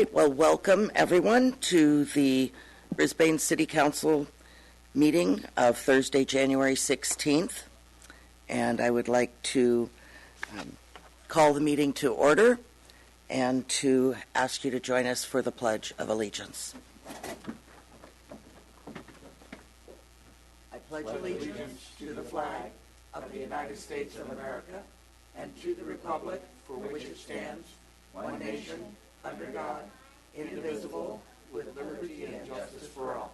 right, well, welcome everyone to the Brisbane City Council meeting of Thursday, January 16th. And I would like to call the meeting to order and to ask you to join us for the Pledge of Allegiance. I pledge allegiance to the flag of the United States of America and to the republic for which it stands, one nation, under God, indivisible, with liberty and justice for all.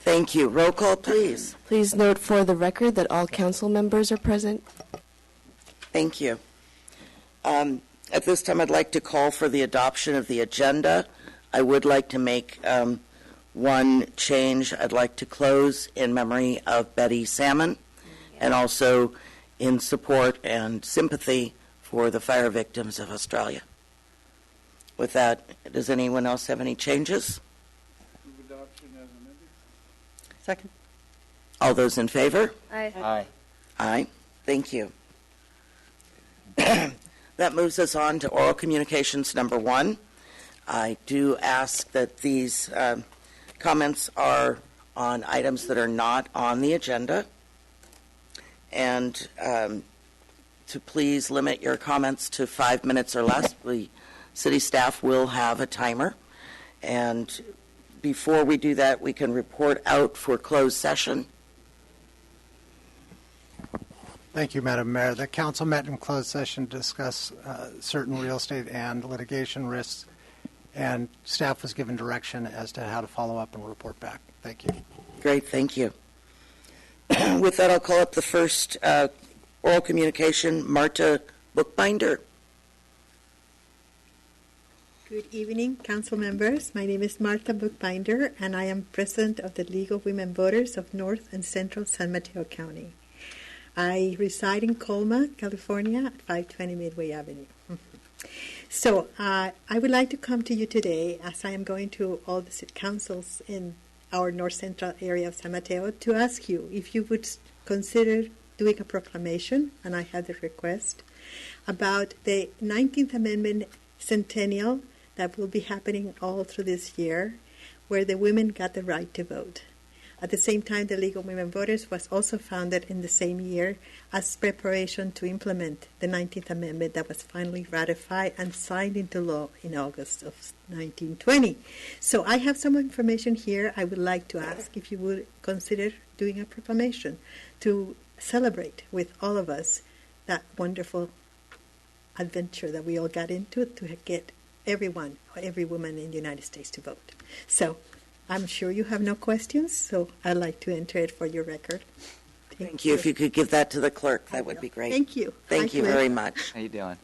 Thank you. Roll call, please. Please note for the record that all council members are present. Thank you. At this time, I'd like to call for the adoption of the agenda. I would like to make one change. I'd like to close in memory of Betty Salmon and also in support and sympathy for the fire victims of Australia. With that, does anyone else have any changes? Move adoption as amended. Second. All those in favor? Aye. Aye. Aye. Thank you. That moves us on to oral communications number 1. I do ask that these comments are on items that are not on the agenda, and to please limit your comments to 5 minutes or less. The city staff will have a timer, and before we do that, we can report out for closed session. Thank you, Madam Mayor. The council met in closed session to discuss certain real estate and litigation risks, and staff was given direction as to how to follow up and report back. Thank you. Great, thank you. With that, I'll call up the first oral communication, Marta Bookbinder. Good evening, council members. My name is Marta Bookbinder, and I am president of the League of Women Voters of North and Central San Mateo County. I reside in Colma, California, at 520 Midway Avenue. So I would like to come to you today, as I am going to all the city councils in our north central area of San Mateo, to ask you if you would consider doing a proclamation, and I have the request, about the 19th Amendment centennial that will be happening all through this year, where the women got the right to vote. At the same time, the League of Women Voters was also founded in the same year as preparation to implement the 19th Amendment that was finally ratified and signed into law in August of 1920. So I have some information here. I would like to ask if you would consider doing a proclamation to celebrate with all of us that wonderful adventure that we all got into to get everyone, or every woman in the United States to vote. So I'm sure you have no questions, so I'd like to enter it for your record. Thank you. If you could give that to the clerk, that would be great. Thank you. Thank you very much. How you doing?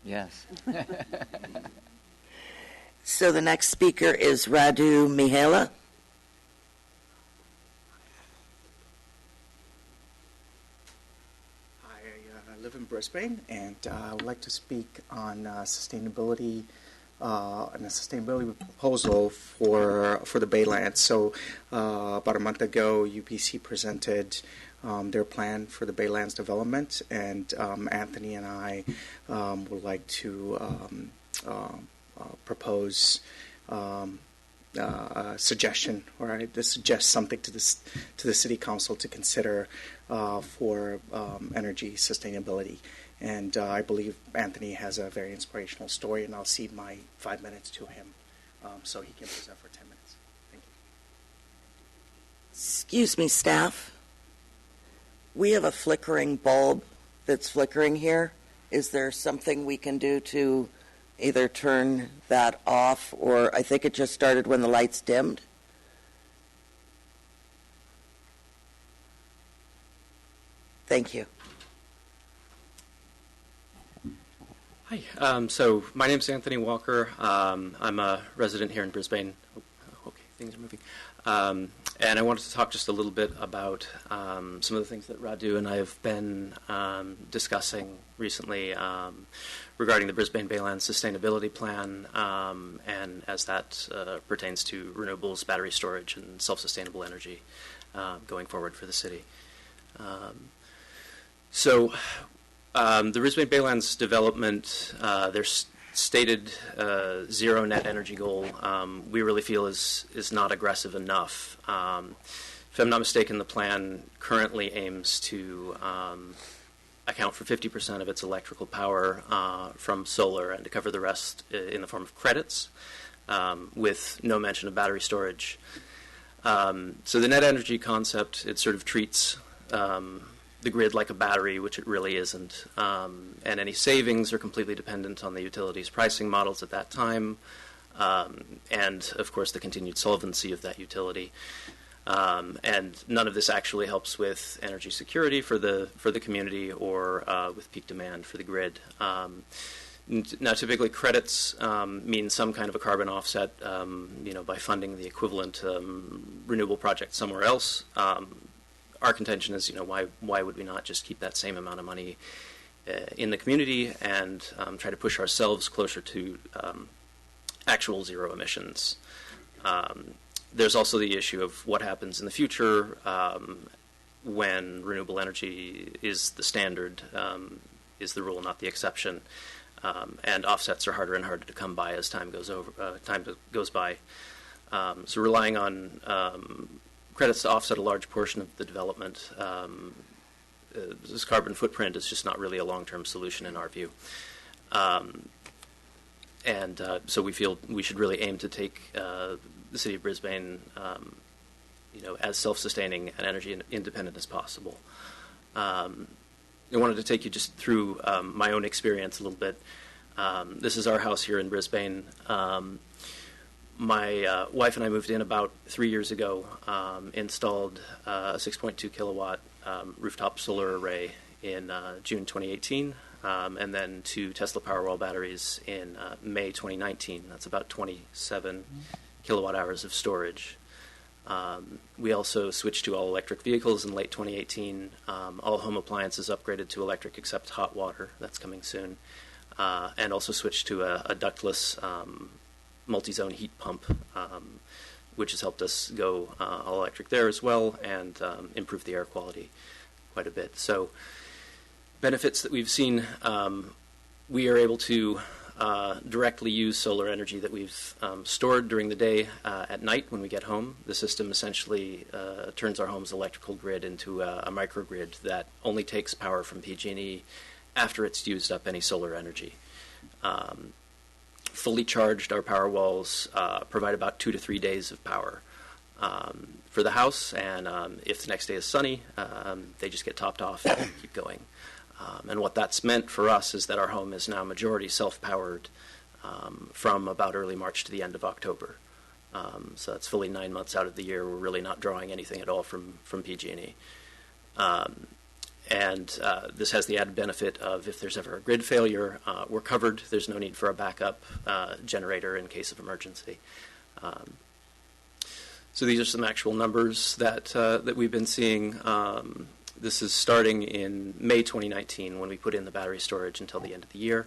Yes. So the next speaker is Radu Mihaela. I live in Brisbane, and I would like to speak on sustainability and a sustainability proposal for the Baylands. So about a month ago, UPC presented their plan for the Baylands development, and Anthony and I would like to propose a suggestion, or to suggest something to the City Council to consider for energy sustainability. And I believe Anthony has a very inspirational story, and I'll cede my 5 minutes to him so he can present for 10 minutes. Thank you. Excuse me, staff. We have a flickering bulb that's flickering here. Is there something we can do to either turn that off, or I think it just started when the lights dimmed? Thank you. Hi. So my name's Anthony Walker. I'm a resident here in Brisbane. Okay, things are moving. And I wanted to talk just a little bit about some of the things that Radu and I have been discussing recently regarding the Brisbane Baylands Sustainability Plan, and as that pertains to renewables, battery storage, and self-sustainable energy going forward for the city. So the Brisbane Baylands development, their stated zero net energy goal, we really feel is not aggressive enough. If I'm not mistaken, the plan currently aims to account for 50% of its electrical power from solar and to cover the rest in the form of credits, with no mention of battery storage. So the net energy concept, it sort of treats the grid like a battery, which it really isn't. And any savings are completely dependent on the utility's pricing models at that time, and, of course, the continued solvency of that utility. And none of this actually helps with energy security for the community or with peak demand for the grid. Now, typically, credits mean some kind of a carbon offset, by funding the equivalent renewable project somewhere else. Our contention is, why would we not just keep that same amount of money in the community and try to push ourselves closer to actual zero emissions? There's also the issue of what happens in the future when renewable energy is the standard, is the rule, not the exception, and offsets are harder and harder to come by as time goes by. So relying on credits to offset a large portion of the development, this carbon footprint is just not really a long-term solution in our view. And so we feel we should really aim to take the city of Brisbane, as self-sustaining and energy independent as possible. I wanted to take you just through my own experience a little bit. This is our house here in Brisbane. My wife and I moved in about 3 years ago, installed a 6.2 kilowatt rooftop solar array in June 2018, and then 2 Tesla Powerwall batteries in May 2019. That's about 27 kilowatt hours of storage. We also switched to all electric vehicles in late 2018. All home appliances upgraded to electric except hot water. That's coming soon. And also switched to a ductless multi-zone heat pump, which has helped us go all electric there as well and improve the air quality quite a bit. So benefits that we've seen, we are able to directly use solar energy that we've stored during the day at night when we get home. The system essentially turns our home's electrical grid into a microgrid that only takes power from PG&E after it's used up any solar energy. Fully charged, our power walls provide about 2 to 3 days of power for the house, and if the next day is sunny, they just get topped off and keep going. And what that's meant for us is that our home is now majority self-powered from about early March to the end of October. So that's fully 9 months out of the year. We're really not drawing anything at all from PG&E. And this has the added benefit of if there's ever a grid failure, we're covered. There's no need for a backup generator in case of emergency. So these are some actual numbers that we've been seeing. This is starting in May 2019 when we put in the battery storage until the end of the year.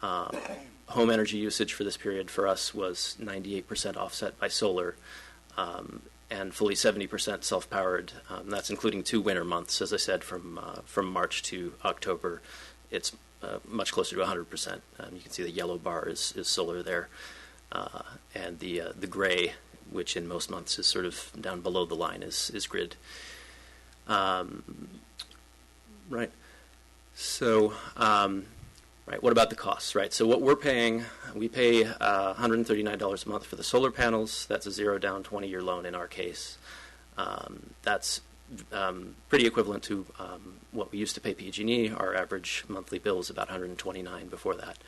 Home energy usage for this period for us was 98% offset by solar, and fully 70% self-powered. That's including 2 winter months. As I said, from March to October, it's much closer to 100%. You can see the yellow bar is solar there, and the gray, which in most months is sort of down below the line, is grid. Right. So, right. What about the costs? Right. So what we're paying, we pay $139 a month for the solar panels. That's a 0-down 20-year loan in our case. That's pretty equivalent to what we used to pay PG&E. Our average monthly bill is about $129 before that.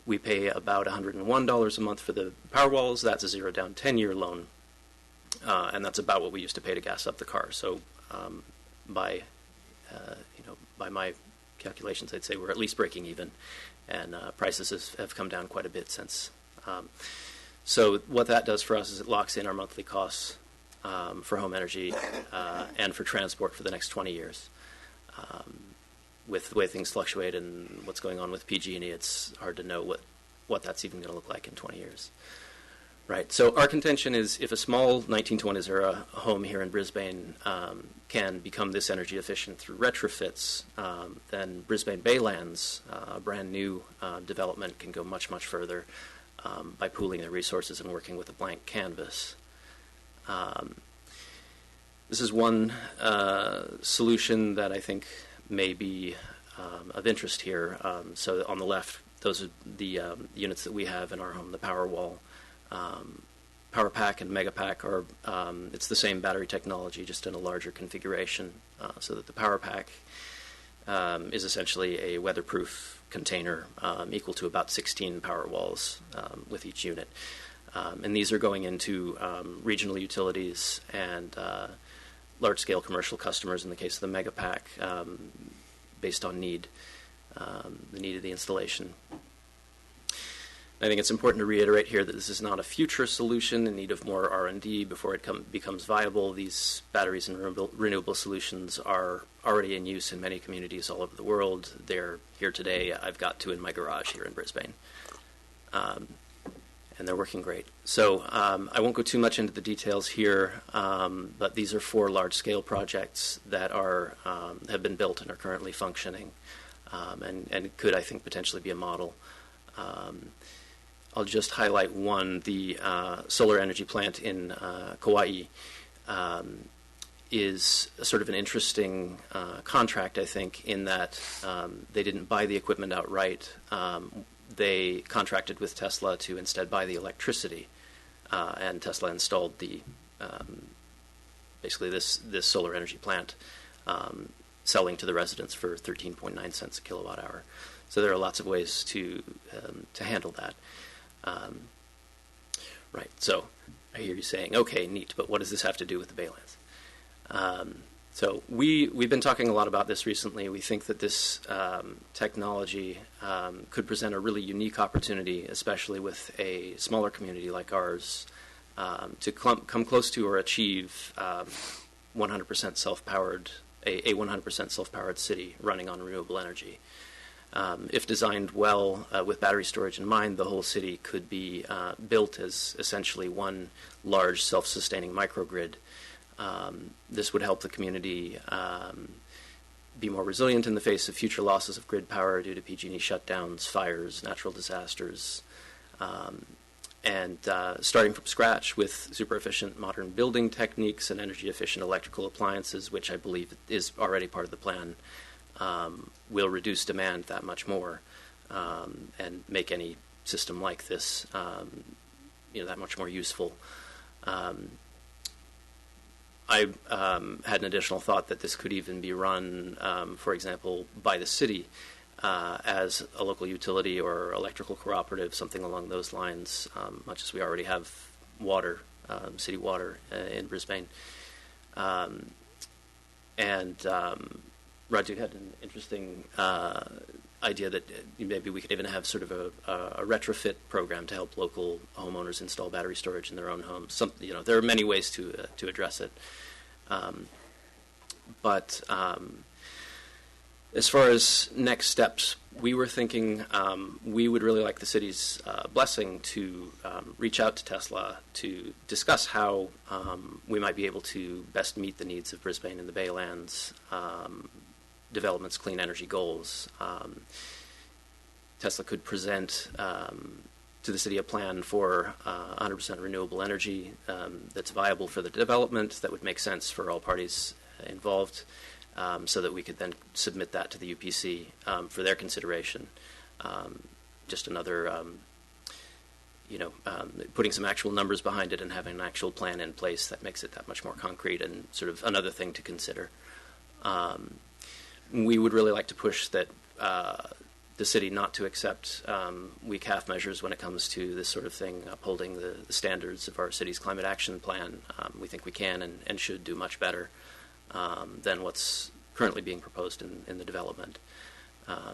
We pay about $101 a month for the power walls. That's a 0-down 10-year loan. And that's about what we used to pay to gas up the car. So by my calculations, I'd say we're at least breaking even, and prices have come down quite a bit since. So what that does for us is it locks in our monthly costs for home energy and for transport for the next 20 years. With the way things fluctuate and what's going on with PG&E, it's hard to know what that's even going to look like in 20 years. Right. So our contention is if a small 1920s era home here in Brisbane can become this energy efficient through retrofits, then Brisbane Baylands, a brand new development, can go much, much further by pooling their resources and working with a blank canvas. This is one solution that I think may be of interest here. So on the left, those are the units that we have in our home, the Powerwall. Power Pack and Mega Pack are, it's the same battery technology, just in a larger configuration, so that the Power Pack is essentially a weatherproof container equal to about 16 Powerwalls with each unit. And these are going into regional utilities and large-scale commercial customers in the case of the Mega Pack, based on need, the need of the installation. I think it's important to reiterate here that this is not a future solution in need of more R&D before it becomes viable. These batteries and renewable solutions are already in use in many communities all over the world. They're here today. I've got two in my garage here in Brisbane. And they're working great. So I won't go too much into the details here, but these are 4 large-scale projects that are have been built and are currently functioning, and could, I think, potentially be a model. I'll just highlight one. The solar energy plant in Kauai is a sort of an interesting contract, I think, in that they didn't buy the equipment outright. They contracted with Tesla to instead buy the electricity, and Tesla installed the basically this solar energy plant, selling to the residents for 13.9 cents a kilowatt hour. So there are lots of ways to handle that. Right, so I hear you saying, okay, neat, but what does this have to do with the Baylands? So we've been talking a lot about this recently. We think that this technology could present a really unique opportunity, especially with a smaller community like ours, to come close to or achieve 100% self-powered, a 100% self-powered city running on renewable energy. If designed well with battery storage in mind, the whole city could be built as essentially one large self-sustaining microgrid. This would help the community be more resilient in the face of future losses of grid power due to PG&E shutdowns, fires, natural disasters, and starting from scratch with super efficient modern building techniques and energy efficient electrical appliances, which I believe is already part of the plan, will reduce demand that much more, and make any system like this that much more useful. I had an additional thought that this could even be run, for example, by the city as a local utility or electrical cooperative, something along those lines, much as we already have water, city water in Brisbane. Raju had an interesting idea that maybe we could even have sort of a retrofit program to help local homeowners install battery storage in their own homes. There are many ways to address it. But as far as next steps, we were thinking we would really like the city's blessing to reach out to Tesla to discuss how we might be able to best meet the needs of Brisbane and the Baylands development's clean energy goals. Tesla could present to the city a plan for 100% renewable energy that's viable for the development, that would make sense for all parties involved, so that we could then submit that to the UPC for their consideration. Just another, putting some actual numbers behind it and having an actual plan in place that makes it that much more concrete and sort of another thing to consider. We would really like to push that the city not to accept weak half measures when it comes to this sort of thing, upholding the standards of our city's climate action plan. We think we can and should do much better than what's currently being proposed in the development. I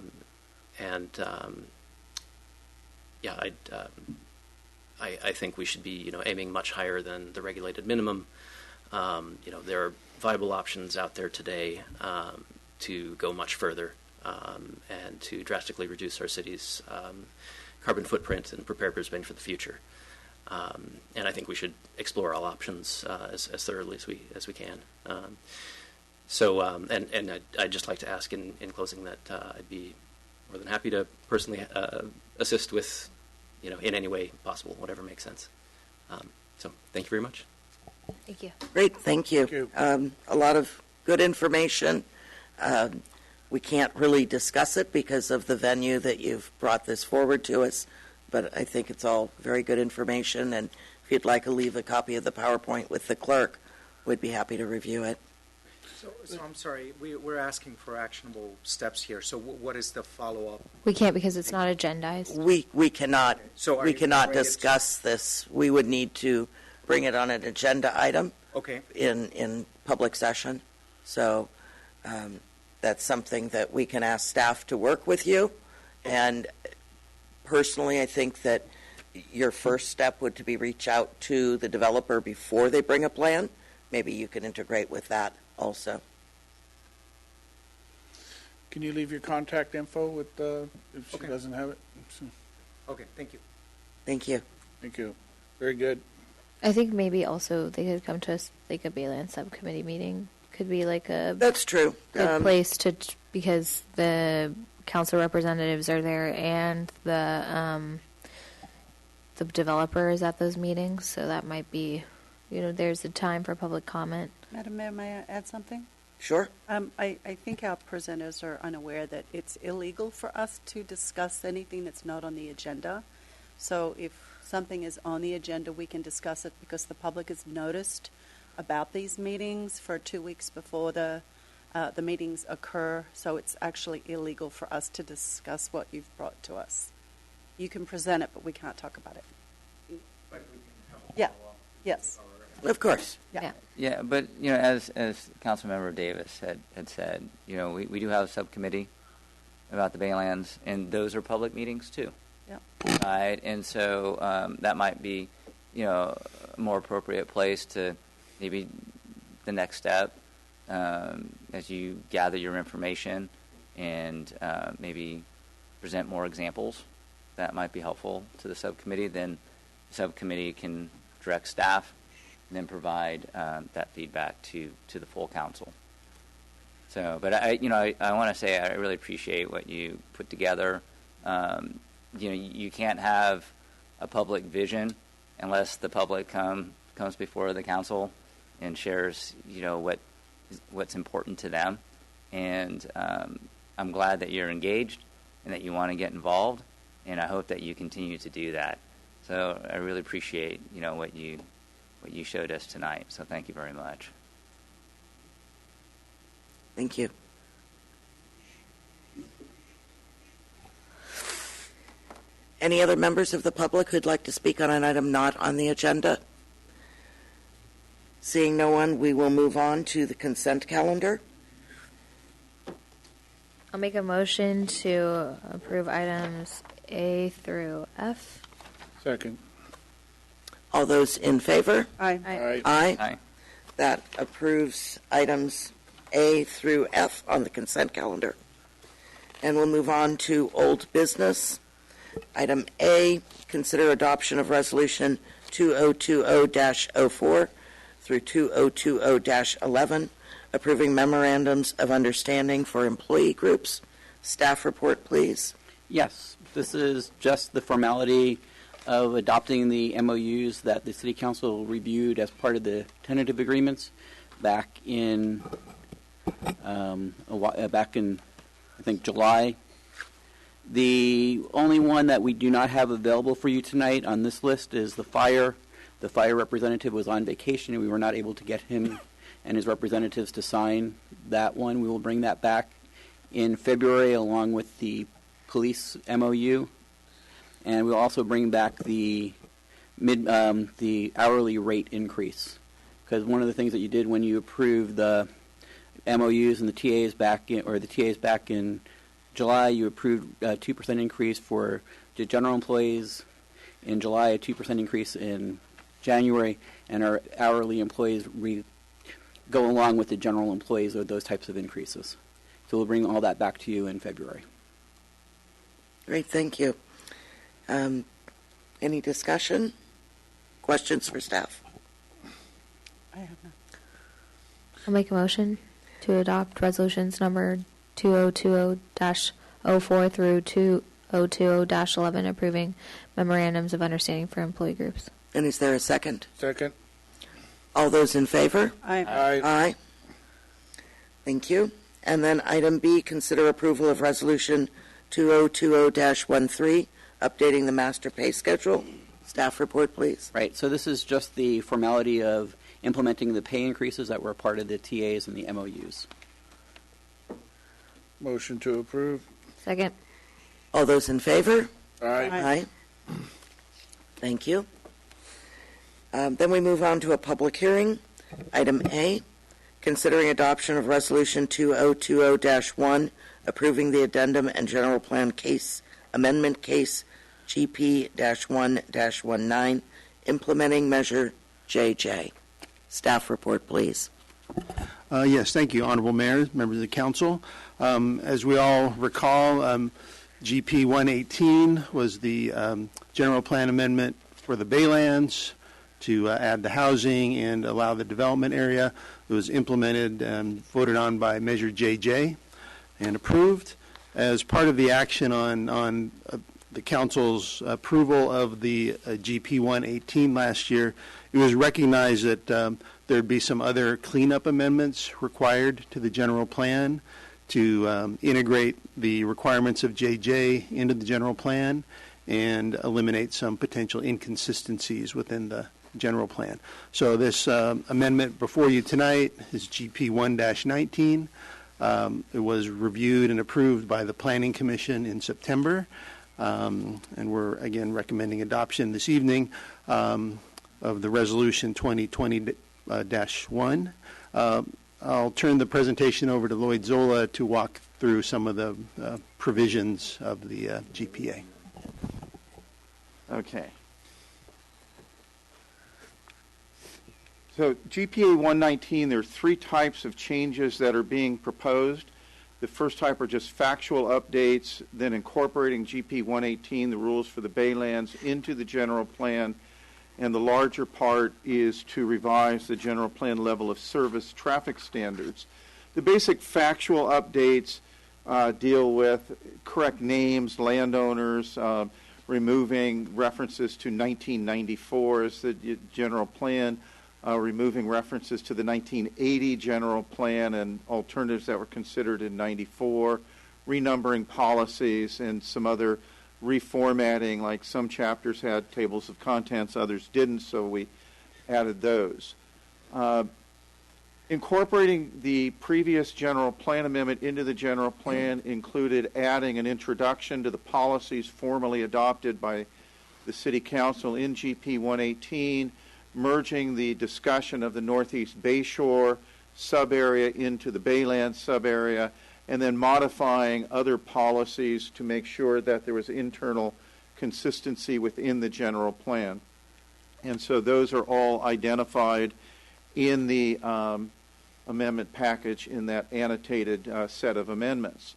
think we should be aiming much higher than the regulated minimum. There are viable options out there today to go much further and to drastically reduce our city's carbon footprint and prepare Brisbane for the future. And I think we should explore all options as thoroughly as we can. I'd just like to ask in closing that I'd be more than happy to personally assist with, in any way possible, whatever makes sense. So thank you very much. Thank you. Great, thank you. Thank you. A lot of good information. We can't really discuss it because of the venue that you've brought this forward to us, but I think it's all very good information, and if you'd like to leave a copy of the PowerPoint with the clerk, we'd be happy to review it. So I'm sorry, we're asking for actionable steps here. So what is the follow-up? We can't because it's not agendized. We cannot, So are we you cannot ready to- discuss this. We would need to bring it on an agenda item Okay. in public session. So that's something that we can ask staff to work with you. And personally, I think that your first step would to be reach out to the developer before they bring a plan. Maybe you can integrate with that also. Can you leave your contact info with, if she Okay. doesn't have it? So, Okay, thank you. Thank you. thank you. Very good. I think maybe also they could come to us like a Bayland subcommittee meeting. Could be like a That's true. good place to, because the council representatives are there and the developer is at those meetings, so that might be, there's a time for public comment. Madam Mayor, may I add something? Sure. I think our presenters are unaware that it's illegal for us to discuss anything that's not on the agenda. So if something is on the agenda, we can discuss it because the public is noticed about these meetings for 2 weeks before the meetings occur. So it's actually illegal for us to discuss what you've brought to us. You can present it, but we can't talk about it. Yeah. Yes. Of course. Yeah, but as Councilmember Davis had said, we do have a subcommittee about the Baylands, and those are public meetings too. Yeah. Right, and so that might be, a more appropriate place to maybe the next step as you gather your information and maybe present more examples that might be helpful to the subcommittee. Then the subcommittee can direct staff and then provide that feedback to the full council. So, but I want to say I really appreciate what you put together. You can't have a public vision unless the public comes before the council and shares, what's important to them. And I'm glad that you're engaged and that you want to get involved, and I hope that you continue to do that. So I really appreciate, what you showed us tonight. So thank you very much. Thank you. Any other members of the public who'd like to speak on an item not on the agenda? Seeing no one, we will move on to the consent calendar. I'll make a motion to approve items A through F. Second. All those in favor? Aye. Aye. Aye. Aye. That approves items A through F on the consent calendar. And we'll move on to old business. Item A, consider adoption of Resolution 2020-04 through 2020-11, approving memorandums of understanding for employee groups. Staff report, please. Yes, this is just the formality of adopting the MOUs that the City Council reviewed as part of the tentative agreements back in, I think, July. The only one that we do not have available for you tonight on this list is the fire. The fire representative was on vacation, and we were not able to get him and his representatives to sign that one. We will bring that back in February along with the police MOU, and we'll also bring back the hourly rate increase, because one of the things that you did when you approved the MOUs and the TAs back in July, you approved a 2% increase for the general employees in July, a 2% increase in January, and our hourly employees go along with the general employees or those types of increases. So we'll bring all that back to you in February. Great, thank you. Any discussion? Questions for staff? I have none. I'll make a motion to adopt resolutions number 2020-04 through 2020-11 approving memorandums of understanding for employee groups. And is there a second? Second. All those in favor? I Aye. Thank you. And then item B, consider approval of resolution 2020-13, updating the master pay schedule. Staff report, please. Right, so this is just the formality of implementing the pay increases that were part of the TAs and the MOUs. Motion to approve. Second. All those in favor? Aye. Aye. Thank you. Then we move on to a public hearing. Item A, considering adoption of Resolution 2020-1, approving the addendum and general plan case amendment case GP-1-19, implementing Measure JJ. Staff report, please. Yes, thank you, Honorable Mayor, members of the council. As we all recall, GP 118 was the general plan amendment for the Baylands to add the housing and allow the development area. It was implemented and voted on by Measure JJ and approved. As part of the action on the council's approval of the GP 118 last year, it was recognized that there'd be some other cleanup amendments required to the general plan to integrate the requirements of JJ into the general plan and eliminate some potential inconsistencies within the general plan. So this amendment before you tonight is GP 1-19. It was reviewed and approved by the Planning Commission in September, and we're again recommending adoption this evening of the resolution 2020-1. I'll turn the presentation over to Lloyd Zola to walk through some of the provisions of the GPA. Okay. So GPA 119, there are three types of changes that are being proposed. The first type are just factual updates, then incorporating GP 118, the rules for the Baylands, into the general plan. And the larger part is to revise the general plan level of service traffic standards. The basic factual updates deal with correct names, landowners, removing references to 1994 as the general plan, removing references to the 1980 general plan and alternatives that were considered in 94, renumbering policies, and some other reformatting, like some chapters had tables of contents, others didn't, so we added those. Incorporating the previous general plan amendment into the general plan included adding an introduction to the policies formally adopted by the City Council in GP 118, merging the discussion of the Northeast Bayshore sub-area into the Baylands sub-area, and then modifying other policies to make sure that there was internal consistency within the general plan. And so those are all identified in the amendment package in that annotated set of amendments.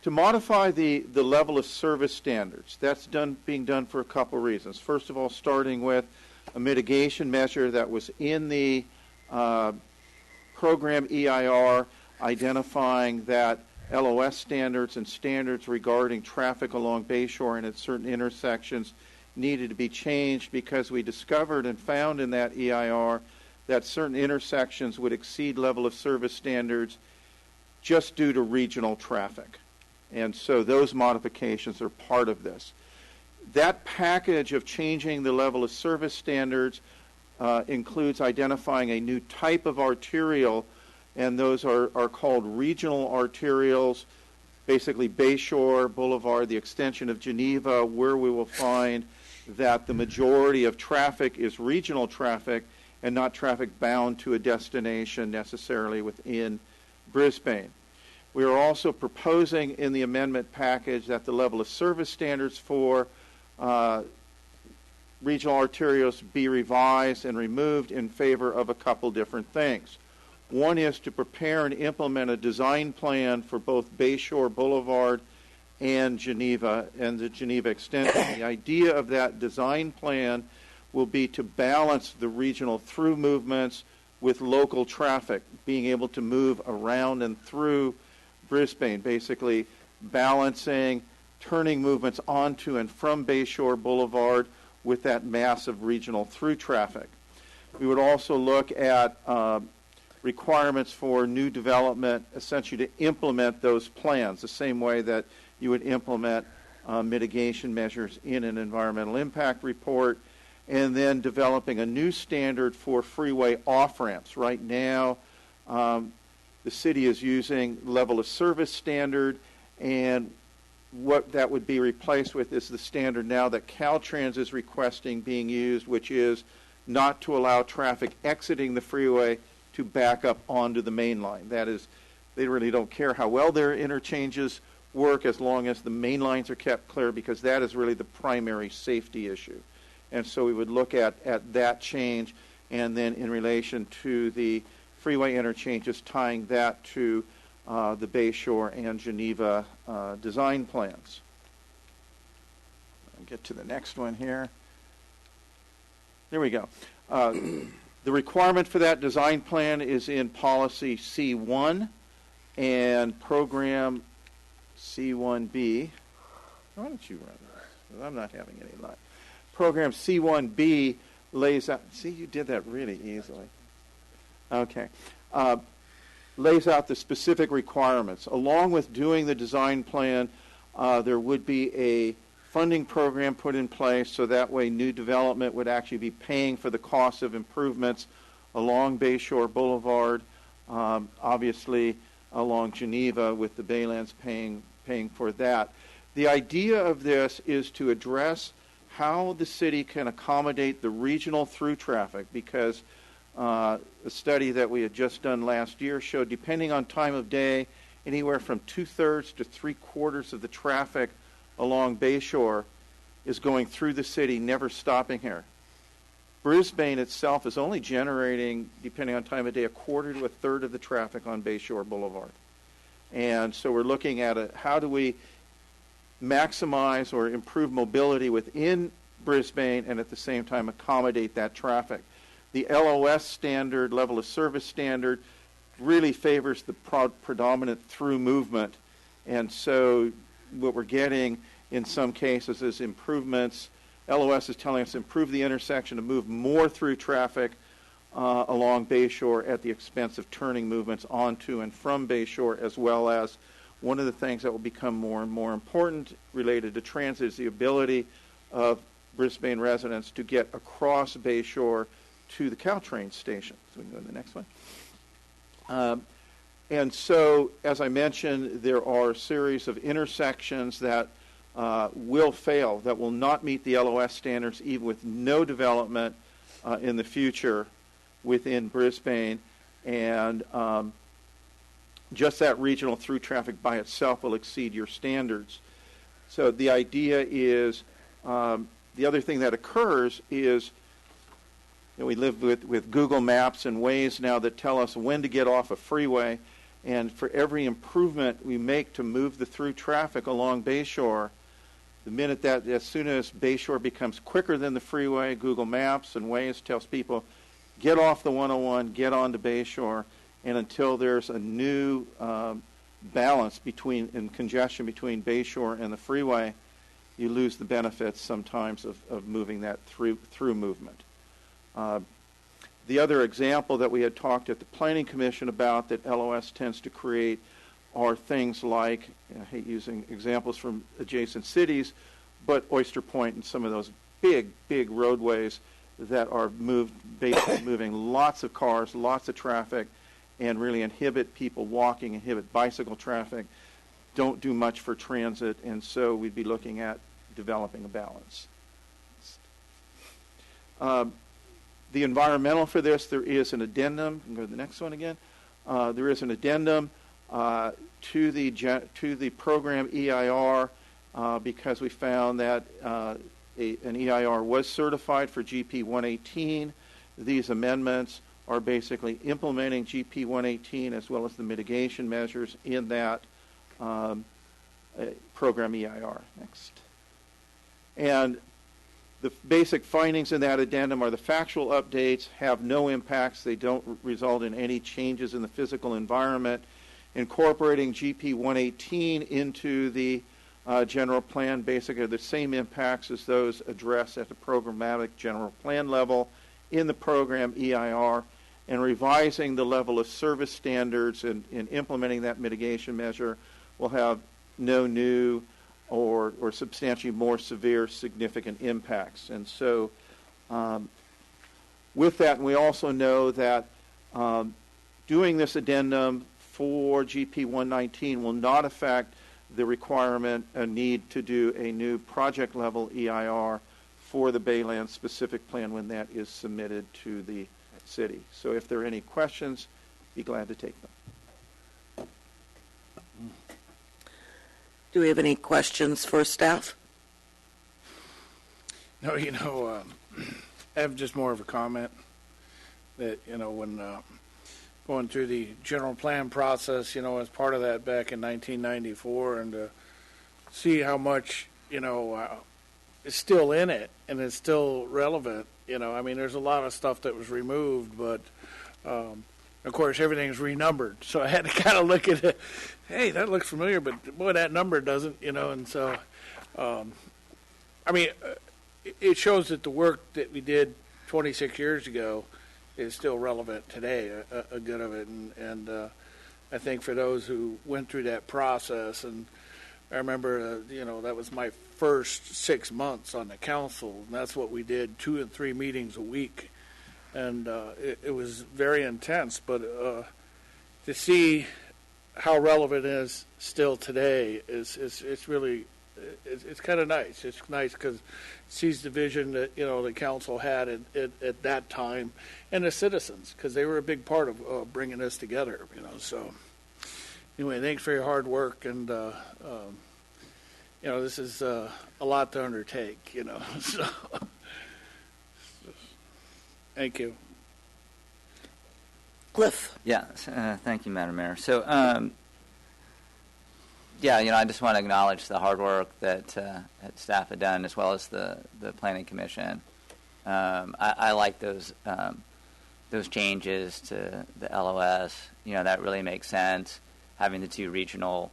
To modify the level of service standards, that's being done for a couple reasons. First of all, starting with a mitigation measure that was in the program EIR, identifying that LOS standards and standards regarding traffic along Bayshore and at certain intersections needed to be changed because we discovered and found in that EIR that certain intersections would exceed level of service standards just due to regional traffic. And so those modifications are part of this. That package of changing the level of service standards includes identifying a new type of arterial, and those are called regional arterials, basically Bayshore Boulevard, the extension of Geneva, where we will find that the majority of traffic is regional traffic and not traffic bound to a destination necessarily within Brisbane. We are also proposing in the amendment package that the level of service standards for regional arterials be revised and removed in favor of a couple different things. One is to prepare and implement a design plan for both Bayshore Boulevard and Geneva and the Geneva extension. The idea of that design plan will be to balance the regional through movements with local traffic, being able to move around and through Brisbane, basically balancing turning movements onto and from Bayshore Boulevard with that massive regional through traffic. We would also look at requirements for new development, essentially to implement those plans, the same way that you would implement mitigation measures in an environmental impact report, and then developing a new standard for freeway off-ramps. Right now, the city is using level of service standard, and what that would be replaced with is the standard now that Caltrans is requesting being used, which is not to allow traffic exiting the freeway to back up onto the main line. That is, they really don't care how well their interchanges work as long as the main lines are kept clear, because that is really the primary safety issue. And so we would look at that change, and then in relation to the freeway interchanges, tying that to the Bayshore and Geneva design plans. I'll get to the next one here. There we go. The requirement for that design plan is in policy C1 and program C1B. Why don't you run this? I'm not having any luck. Program C1B lays out, see, you did that really easily. Okay. Lays out the specific requirements. Along with doing the design plan, there would be a funding program put in place, so that way new development would actually be paying for the cost of improvements along Bayshore Boulevard, obviously along Geneva, with the Baylands paying for that. The idea of this is to address how the city can accommodate the regional through traffic, because a study that we had just done last year showed, depending on time of day, anywhere from 2/3 to 3/4 of the traffic along Bayshore is going through the city, never stopping here. Brisbane itself is only generating, depending on time of day, 1/4 to 1/3 of the traffic on Bayshore Boulevard. And so we're looking at how do we maximize or improve mobility within Brisbane and at the same time accommodate that traffic. The LOS standard, level of service standard, really favors the predominant through movement. And so what we're getting in some cases is improvements. LOS is telling us to improve the intersection to move more through traffic along Bayshore at the expense of turning movements onto and from Bayshore, as well as one of the things that will become more and more important related to transit is the ability of Brisbane residents to get across Bayshore to the Caltrain station. So we can go to the next one. And so, as I mentioned, there are a series of intersections that will fail, that will not meet the LOS standards, even with no development in the future within Brisbane. And just that regional through traffic by itself will exceed your standards. So the idea is, the other thing that occurs is, we live with Google Maps and Waze now that tell us when to get off a freeway, and for every improvement we make to move the through traffic along Bayshore, the minute that, as soon as Bayshore becomes quicker than the freeway, Google Maps and Waze tells people, get off the 101, get onto Bayshore, and until there's a new balance and congestion between Bayshore and the freeway, you lose the benefits sometimes of moving that through movement. The other example that we had talked at the Planning Commission about that LOS tends to create are things like, I hate using examples from adjacent cities, but Oyster Point and some of those big roadways that are basically moving lots of cars, lots of traffic, and really inhibit people walking, inhibit bicycle traffic, don't do much for transit, and so we'd be looking at developing a balance. The environmental for this, there is an addendum. Go to the next one again. There is an addendum to the program EIR because we found that an EIR was certified for GP 118. These amendments are basically implementing GP 118 as well as the mitigation measures in that program EIR. Next. And the basic findings in that addendum are the factual updates have no impacts. They don't result in any changes in the physical environment. Incorporating GP 118 into the general plan basically are the same impacts as those addressed at the programmatic general plan level in the program EIR, and revising the level of service standards and implementing that mitigation measure will have no new or substantially more severe significant impacts. And so with that, and we also know that doing this addendum for GP 119 will not affect the requirement and need to do a new project level EIR for the Baylands specific plan when that is submitted to the city. So if there are any questions, be glad to take them. Do we have any questions for staff? No, I have just more of a comment that, when going through the general plan process, as part of that back in 1994, and to see how much, is still in it and it's still relevant. There's a lot of stuff that was removed, but of course everything's renumbered. So I had to kind of look at it. Hey, that looks familiar, but boy, that number doesn't. And so, it shows that the work that we did 26 years ago is still relevant today, a good of it, and I think for those who went through that process, and I remember, that was my first 6 months on the council, and that's what we did, 2 and 3 meetings a week, and it was very intense, but to see how relevant it is still today it's really, it's kind of nice. It's nice because it sees the vision that, the council had at that time, and the citizens, because they were a big part of bringing us together, so anyway, thanks for your hard work, and this is a lot to undertake, so thank you. Cliff. Yeah, thank you, Madam Mayor. So, I just want to acknowledge the hard work that staff had done, as well as the Planning Commission. I like those changes to the LOS. That really makes sense. Having the 2 regional,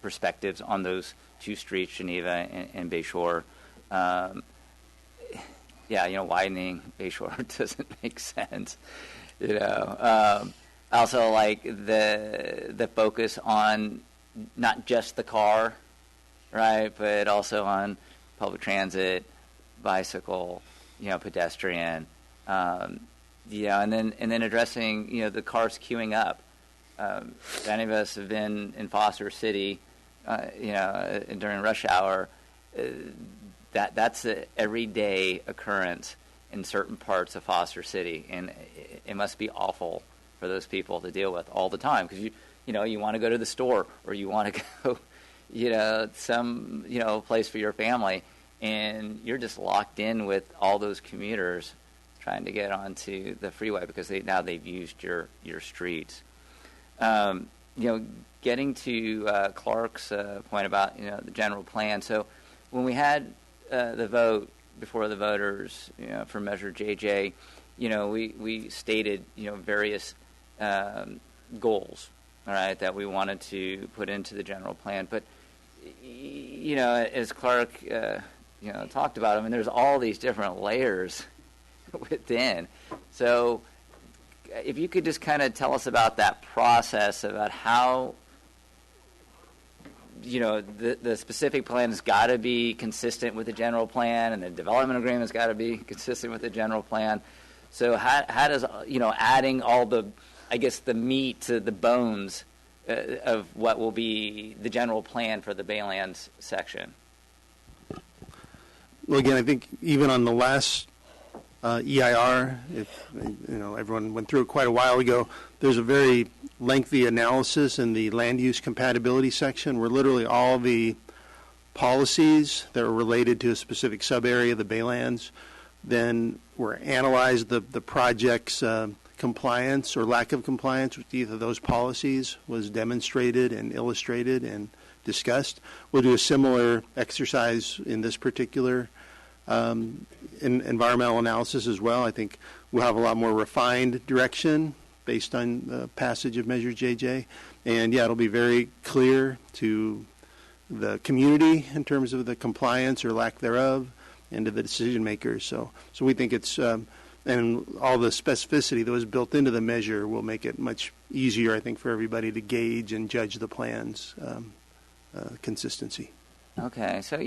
perspectives on those 2 streets, Geneva and Bayshore. Widening Bayshore doesn't make sense. I also like the focus on not just the car, right, but also on public transit, bicycle, pedestrian, and then addressing, the cars queuing up. Many of us have been in Foster City, during rush hour. That's an everyday occurrence in certain parts of Foster City, and it must be awful for those people to deal with all the time, because you want to go to the store, or you want to go some place for your family, and you're just locked in with all those commuters trying to get onto the freeway because they've used your streets. Getting to Clark's point about the general plan. So when we had the vote before the voters, for Measure JJ, we stated various goals, all right, that we wanted to put into the general plan. But as Clark talked about, there's all these different layers within. So if you could just kind of tell us about that process, about how the specific plan has got to be consistent with the general plan, and the development agreement's got to be consistent with the general plan. So how does adding all the, I guess, the meat to the bones of what will be the general plan for the Baylands section? Well, again, I think even on the last EIR, if everyone went through it quite a while ago, there's a very lengthy analysis in the land use compatibility section, where literally all the policies that are related to a specific sub-area of the Baylands then we're analyze the project's compliance or lack of compliance with either of those policies was demonstrated and illustrated and discussed. We'll do a similar exercise in this particular environmental analysis as well. I think we'll have a lot more refined direction based on the passage of Measure JJ. And yeah, it'll be very clear to the community in terms of the compliance or lack thereof, and to the decision makers. So we think it's, and all the specificity that was built into the measure will make it much easier, I think, for everybody to gauge and judge the plan's consistency. Okay, so,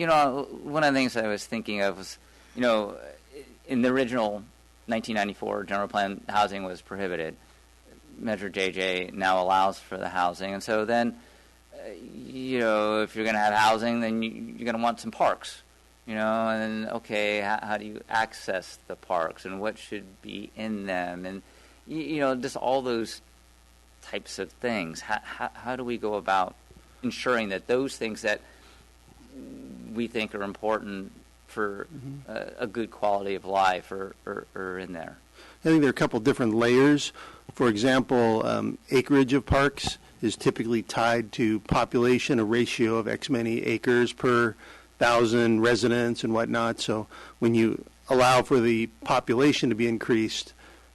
one of the things I was thinking of was, in the original 1994 general plan, housing was prohibited. Measure JJ now allows for the housing, and so then, if you're going to have housing, then you're going to want some parks, and then, okay, how do you access the parks, and what should be in them, and, just all those types of things. How do we go about ensuring that those things that we think are important for a good quality of life are in there? I think there are a couple different layers. For example, acreage of parks is typically tied to population, a ratio of X many acres per 1,000 residents and whatnot. So when you allow for the population to be increased,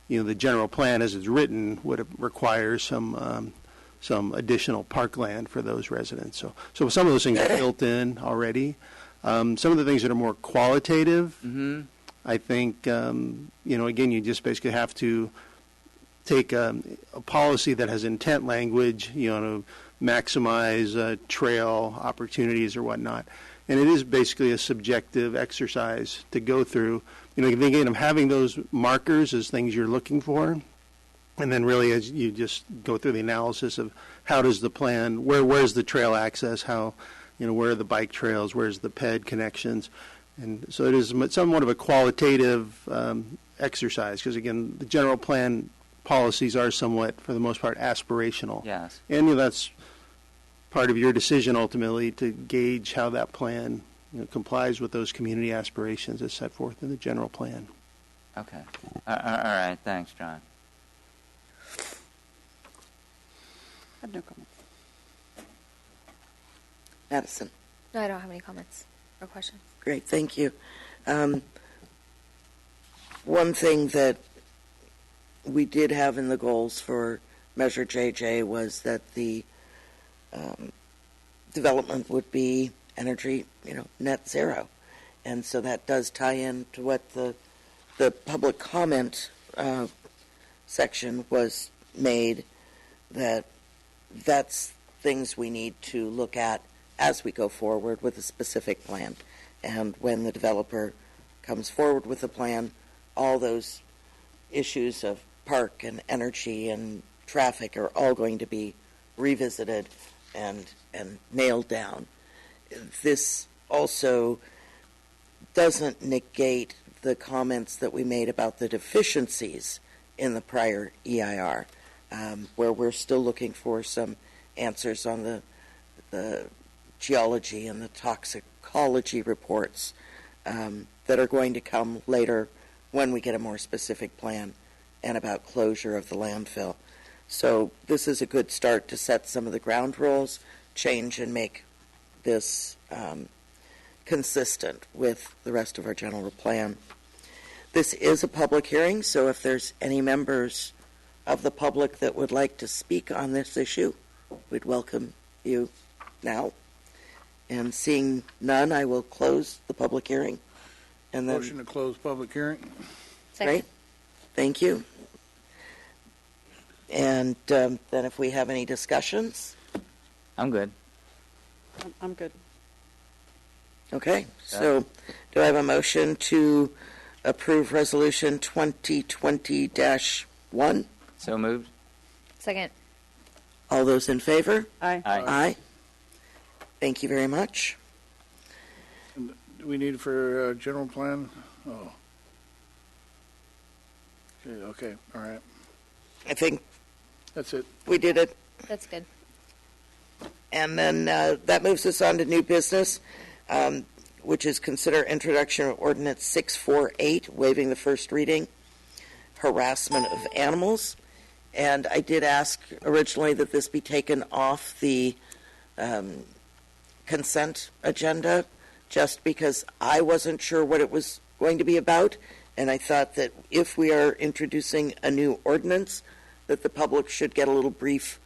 the general plan as it's written would require some additional parkland for those residents. So some of those things are built in already. Some of the things that are more qualitative, I think, again, you just basically have to take a policy that has intent language, to maximize trail opportunities or whatnot. And it is basically a subjective exercise to go through. Again, of having those markers as things you're looking for. And then really as you just go through the analysis of how does the plan, where's the trail access, how, where are the bike trails, where's the PED connections. And so it is somewhat of a qualitative exercise because, again, the general plan policies are somewhat, for the most part, aspirational. Yes. And that's part of your decision ultimately to gauge how that plan complies with those community aspirations as set forth in the general plan. Okay. All right. Thanks, John. I have no comments. Madison. No, I don't have any comments or questions. Great, thank you. One thing that we did have in the goals for Measure JJ was that the development would be energy, net zero. And so that does tie in to what the public comment section was made, that's things we need to look at as we go forward with a specific plan. And when the developer comes forward with a plan, all those issues of park and energy and traffic are all going to be revisited and nailed down. This also doesn't negate the comments that we made about the deficiencies in the prior EIR, where we're still looking for some answers on the geology and the toxicology reports that are going to come later when we get a more specific plan and about closure of the landfill. So this is a good start to set some of the ground rules, change and make this consistent with the rest of our general plan. This is a public hearing, so if there's any members of the public that would like to speak on this issue, we'd welcome you now. And seeing none, I will close the public hearing. And then, Motion to close public hearing. Second. great, thank you. And then if we have any discussions, I'm good. I'm good. okay. So do I have a motion to approve Resolution 2020-1? So moved. Second. All those in favor? Aye. Aye. Aye. Thank you very much. Do we need for general plan? Oh. Okay. All right. I think That's it. we did it. That's good. And then that moves us on to new business. which is consider introduction of ordinance 648, waiving the first reading, harassment of animals. And I did ask originally that this be taken off the consent agenda, just because I wasn't sure what it was going to be about, and I thought that if we are introducing a new ordinance, that the public should get a little brief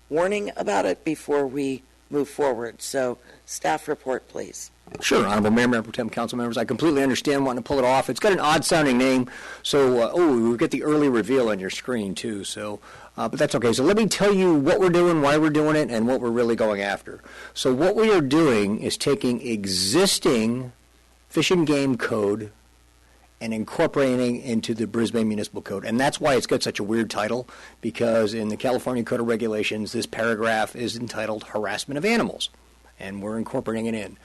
warning about it before we move forward. So, staff report, please. Sure, Honorable Mayor, Member Pro Tem, council members. I completely understand wanting to pull it off. It's got an odd-sounding name, so we get the early reveal on your screen too. So, but that's okay. So let me tell you what we're doing, why we're doing it, and what we're really going after. So what we are doing is taking existing Fish and Game Code and incorporating into the Brisbane Municipal Code. And that's why it's got such a weird title, because in the California Code of Regulations, this paragraph is entitled Harassment of Animals, and we're incorporating it in.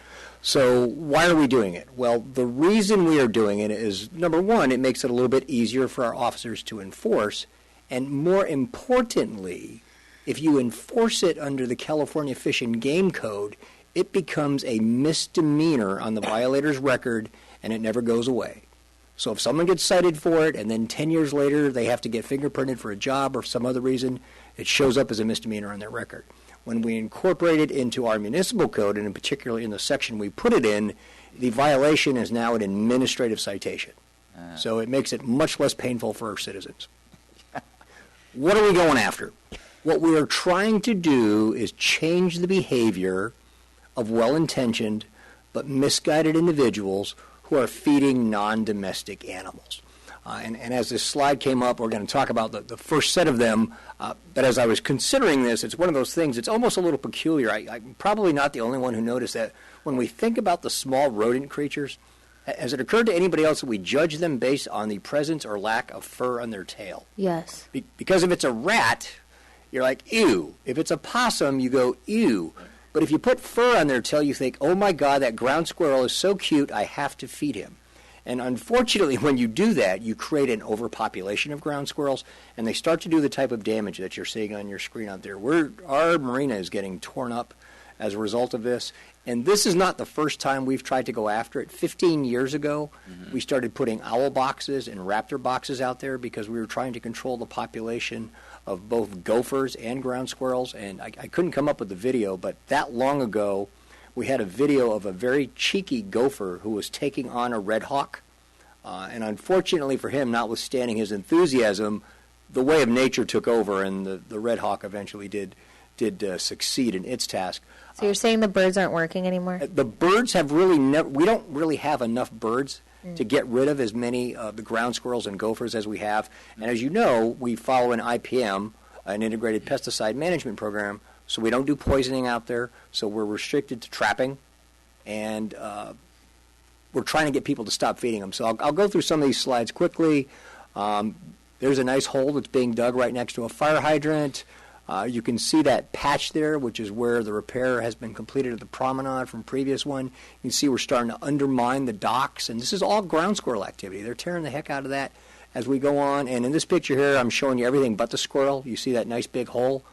So why are we doing it? Well, the reason we are doing it is, number one, it makes it a little bit easier for our officers to enforce, and more importantly, if you enforce it under the California Fish and Game Code, it becomes a misdemeanor on the violator's record, and it never goes away. So if someone gets cited for it, and then 10 years later they have to get fingerprinted for a job or for some other reason, it shows up as a misdemeanor on their record. When we incorporate it into our municipal code, and in particular in the section we put it in, the violation is now an administrative citation. So it makes it much less painful for our citizens. What are we going after? What we are trying to do is change the behavior of well-intentioned but misguided individuals who are feeding non-domestic animals. And as this slide came up, we're going to talk about the first set of them. But as I was considering this, it's one of those things, it's almost a little peculiar. I'm probably not the only one who noticed that when we think about the small rodent creatures, has it occurred to anybody else that we judge them based on the presence or lack of fur on their tail? Yes. Because if it's a rat, you're like, ew. If it's a possum, you go, ew. But if you put fur on their tail, you think, oh my God, that ground squirrel is so cute, I have to feed him. And unfortunately, when you do that, you create an overpopulation of ground squirrels, and they start to do the type of damage that you're seeing on your screen out there. Our marina is getting torn up as a result of this. And this is not the first time we've tried to go after it. 15 years ago, we started putting owl boxes and raptor boxes out there because we were trying to control the population of both gophers and ground squirrels. And I couldn't come up with the video, but that long ago, we had a video of a very cheeky gopher who was taking on a red hawk. And unfortunately for him, notwithstanding his enthusiasm, the way of nature took over, and the red hawk eventually did succeed in its task. So you're saying the birds aren't working anymore? The birds have really we don't really have enough birds to get rid of as many of the ground squirrels and gophers as we have. And as you know, we follow an IPM, an integrated pesticide management program, so we don't do poisoning out there, so we're restricted to trapping, and we're trying to get people to stop feeding them. So I'll go through some of these slides quickly. There's a nice hole that's being dug right next to a fire hydrant. You can see that patch there, which is where the repair has been completed at the promenade from previous one. You can see we're starting to undermine the docks, and this is all ground squirrel activity. They're tearing the heck out of that as we go on. And in this picture here, I'm showing you everything but the squirrel. You see that nice big hole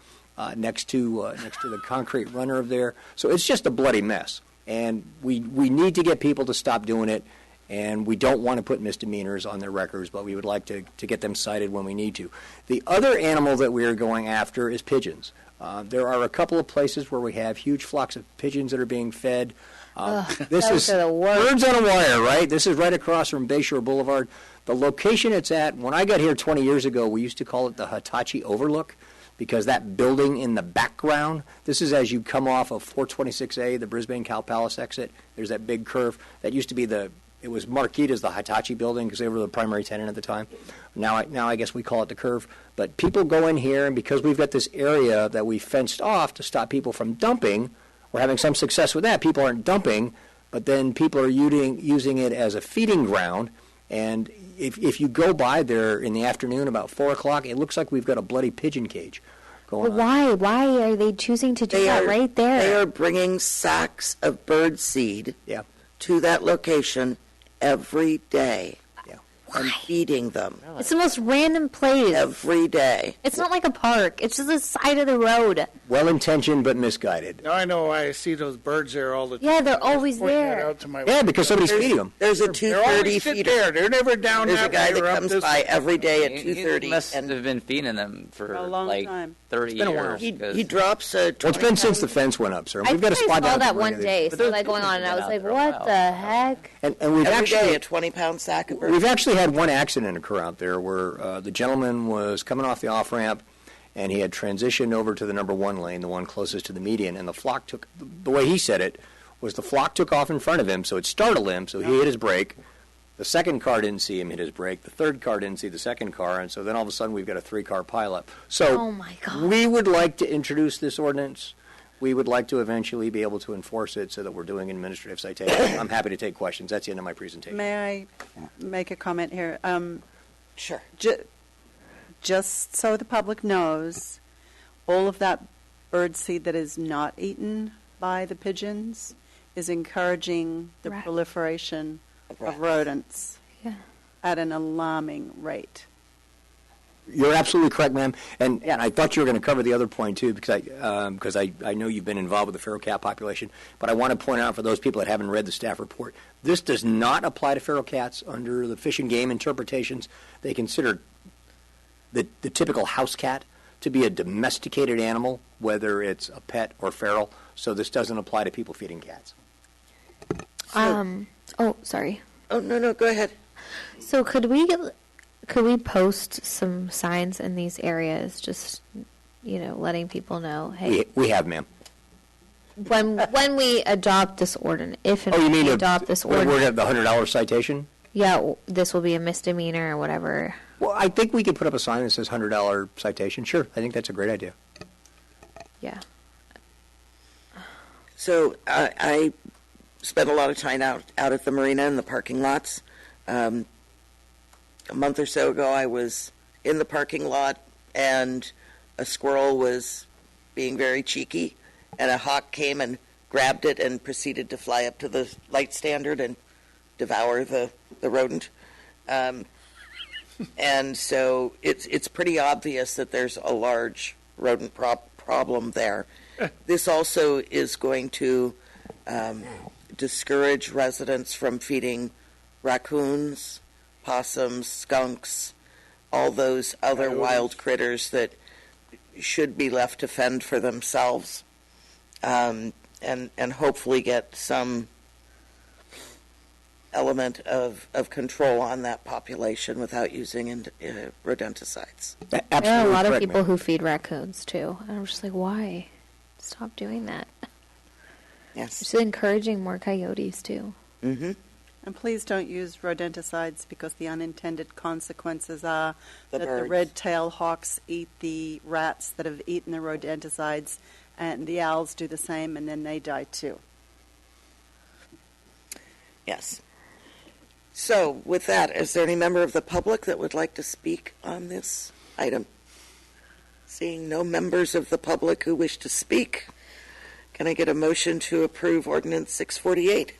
next to the concrete runner of there. So it's just a bloody mess, and we need to get people to stop doing it. And we don't want to put misdemeanors on their records, but we would like to get them cited when we need to. The other animal that we are going after is pigeons. There are a couple of places where we have huge flocks of pigeons that are being fed. This is birds on a wire, right? This is right across from Bayshore Boulevard. The location it's at, when I got here 20 years ago, we used to call it the Hitachi Overlook, because that building in the background, this is as you come off of 426A, the Brisbane Cow Palace exit. There's that big curve. That used to be it was marqueed as the Hitachi building because they were the primary tenant at the time. Now I guess we call it the curve. But people go in here, and because we've got this area that we fenced off to stop people from dumping, we're having some success with that. People aren't dumping, but then people are using it as a feeding ground. And if you go by there in the afternoon about 4 o'clock, it looks like we've got a bloody pigeon cage going on. Why? Why are they choosing to do that right there? They are bringing sacks of bird seed to that location every day. Yeah. and feeding them It's the most random place. every day. It's not like a park. It's just the side of the road. Well-intentioned but misguided. Now I know why I see those birds there all the time. Yeah, they're I was always pointing that there. out to my Yeah, because somebody's There's- feeding them. There's a They're always 2:30 sit feeder. there. They're never down There's a that guy way that or up comes this by way. every day at He 2:30, must and have been feeding them for A long like time. 30 been a years. while. he drops a Well, it's been since the 20-pound fence went up, sir. I We've got a think I spot down saw at the that marina one day. But So those that going on, and I people was have like, been out there "What a the while. heck?" And we've every actually day a 20-pound sack of birds. We've actually had one accident occur out there where the gentleman was coming off the off-ramp, and he had transitioned over to the number one lane, the one closest to the median, and the flock took, the way he said it, was the flock took off in front of him, so it startled him, so he hit his brake. The second car didn't see him hit his brake. The third car didn't see the second car, and so then all of a sudden we've got a three-car pileup. So Oh my God. we would like to introduce this ordinance. We would like to eventually be able to enforce it so that we're doing administrative citations. I'm happy to take questions. That's the end of my presentation. May I make a comment here? Sure. Just so the public knows, all of that bird seed that is not eaten by the pigeons is encouraging the Rat. proliferation of Rats. rodents Yeah. at an alarming rate. You're absolutely correct, ma'am. And I thought you were going to cover the other point, too, because I know you've been involved with the feral cat population. But I want to point out for those people that haven't read the staff report, this does not apply to feral cats under the Fish and Game interpretations. They consider the typical house cat to be a domesticated animal, whether it's a pet or feral. So this doesn't apply to people feeding cats. Oh, sorry. Oh, no, go ahead. So could we post some signs in these areas, just letting people know, hey, We have, ma'am. when we adopt this ordinance, if Oh, you mean we to adopt this we're going to ordinance, have the $100 citation? yeah, this will be a misdemeanor or whatever. Well, I think we could put up a sign that says $100 citation. Sure, I think that's a great idea. Yeah. So I spent a lot of time out at the marina in the parking lots. A month or so ago, I was in the parking lot, and a squirrel was being very cheeky, and a hawk came and grabbed it and proceeded to fly up to the light standard and devour the rodent. And so it's pretty obvious that there's a large rodent problem there. This also is going to discourage residents from feeding raccoons, possums, skunks, all those other wild critters that should be left to fend for themselves, and hopefully get some element of control on that population without using rodenticides. There are a lot of people who feed raccoons too, and I'm just like, why? Stop doing that. Yes. It's encouraging more coyotes too. Mm-hmm. And please don't use rodenticides because the unintended consequences are The that birds. the red-tailed hawks eat the rats that have eaten the rodenticides, and the owls do the same, and then they die too. Yes. So, with that, is there any member of the public that would like to speak on this item? Seeing no members of the public who wish to speak, can I get a motion to approve Ordinance 648?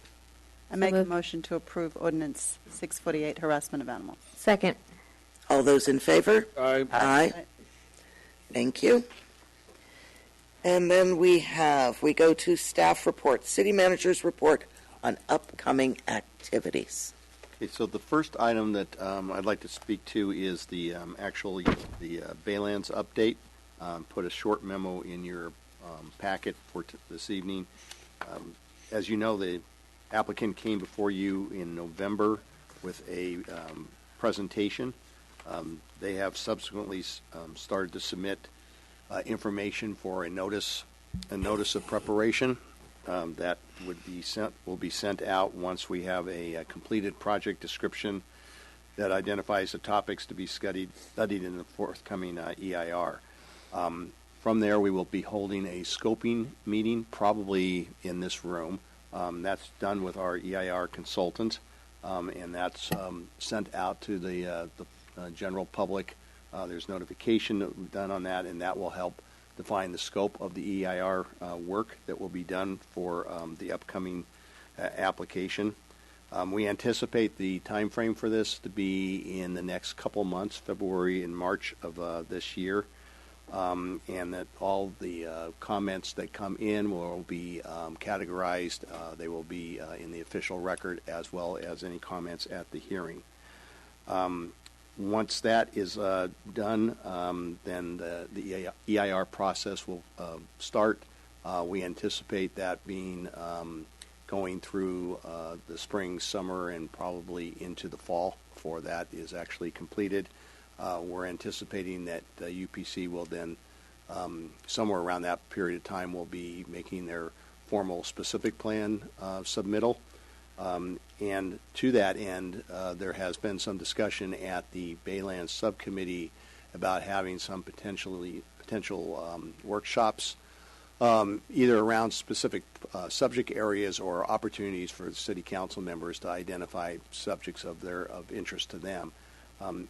I make a motion to approve Ordinance 648, harassment of animals. Second. All those in favor? Aye. Aye. Thank you. And then we go to staff report, city manager's report on upcoming activities. Okay, so the first item that I'd like to speak to is the Baylands update. Put a short memo in your packet for this evening. As you know, the applicant came before you in November with a presentation. They have subsequently started to submit information for a notice of preparation that will be sent out once we have a completed project description that identifies the topics to be studied in the forthcoming EIR. From there, we will be holding a scoping meeting, probably in this room. That's done with our EIR consultant, and that's sent out to the general public. There's notification done on that, and that will help define the scope of the EIR work that will be done for the upcoming application. We anticipate the time frame for this to be in the next couple months, February and March of this year, and that all the comments that come in will be categorized. They will be in the official record as well as any comments at the hearing. Once that is done, then the EIR process will start. We anticipate that being going through the spring, summer, and probably into the fall before that is actually completed. We're anticipating that UPC will then, somewhere around that period of time, will be making their formal specific plan submittal. And to that end, there has been some discussion at the Baylands Subcommittee about having some potential workshops, either around specific subject areas or opportunities for city council members to identify subjects of interest to them.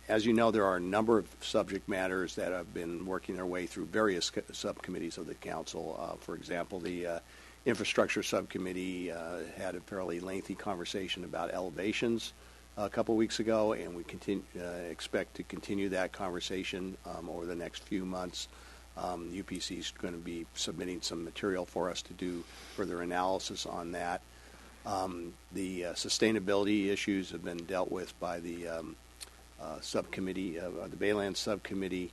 As you know, there are a number of subject matters that have been working their way through various subcommittees of the council. For example, the Infrastructure Subcommittee had a fairly lengthy conversation about elevations a couple weeks ago, and we expect to continue that conversation over the next few months. UPC is going to be submitting some material for us to do further analysis on that. The sustainability issues have been dealt with by the subcommittee, the Baylands Subcommittee.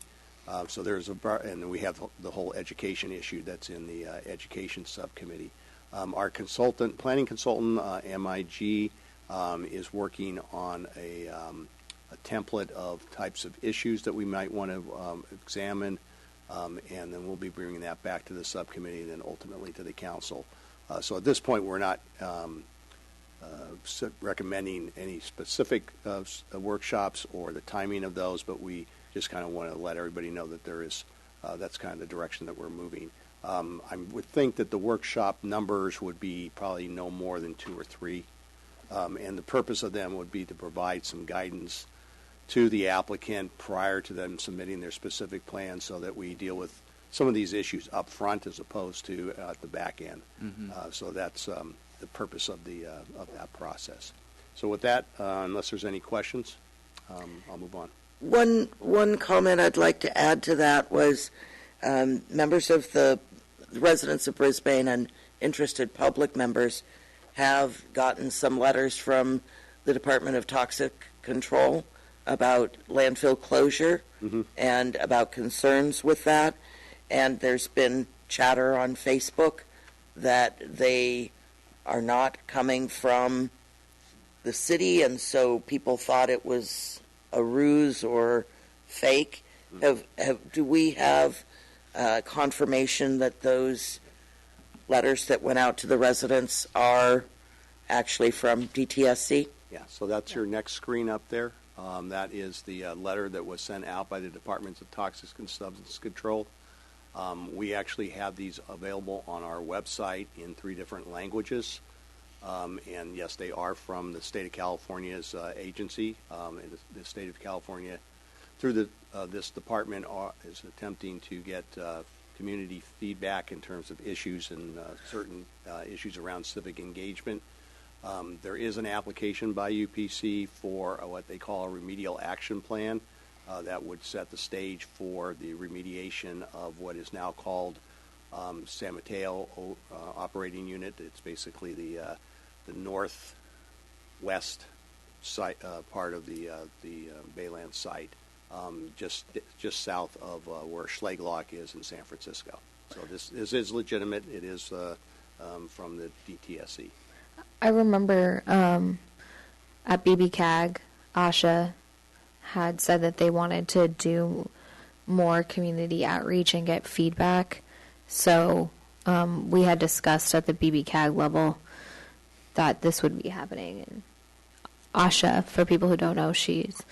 So there's and we have the whole education issue that's in the Education Subcommittee. Our planning consultant, MIG, is working on a template of types of issues that we might want to examine. And then we'll be bringing that back to the subcommittee and then ultimately to the council. So at this point, we're not recommending any specific workshops or the timing of those, but we just kind of want to let everybody know that there is that's kind of the direction that we're moving. I would think that the workshop numbers would be probably no more than 2 or 3, and the purpose of them would be to provide some guidance to the applicant prior to them submitting their specific plan, so that we deal with some of these issues up front as opposed to at the back end. Mm-hmm. So that's the purpose of that process. So with that, unless there's any questions, I'll move on. One comment I'd like to add to that was members of the residents of Brisbane and interested public members have gotten some letters from the Department of Toxic Control about landfill closure and about concerns with that. And there's been chatter on Facebook that they are not coming from the city, and so people thought it was a ruse or fake. Do we have confirmation that those letters that went out to the residents are actually from DTSC? Yeah, so that's your next screen up there. That is the letter that was sent out by the Departments of Toxic and Substance Control. We actually have these available on our website in 3 different languages. And yes, they are from the state of California's agency. And the state of California, through this department, is attempting to get community feedback in terms of issues and certain issues around civic engagement. There is an application by UPC for what they call a remedial action plan that would set the stage for the remediation of what is now called San Mateo Operating Unit. It's basically the northwest site, part of the Baylands site, just south of where Schleglock is in San Francisco. So this is legitimate. It is from the DTSC. I remember at BBCAG, Asha had said that they wanted to do more community outreach and get feedback. So we had discussed at the BBCAG level that this would be happening. And Asha, for people who don't know, she's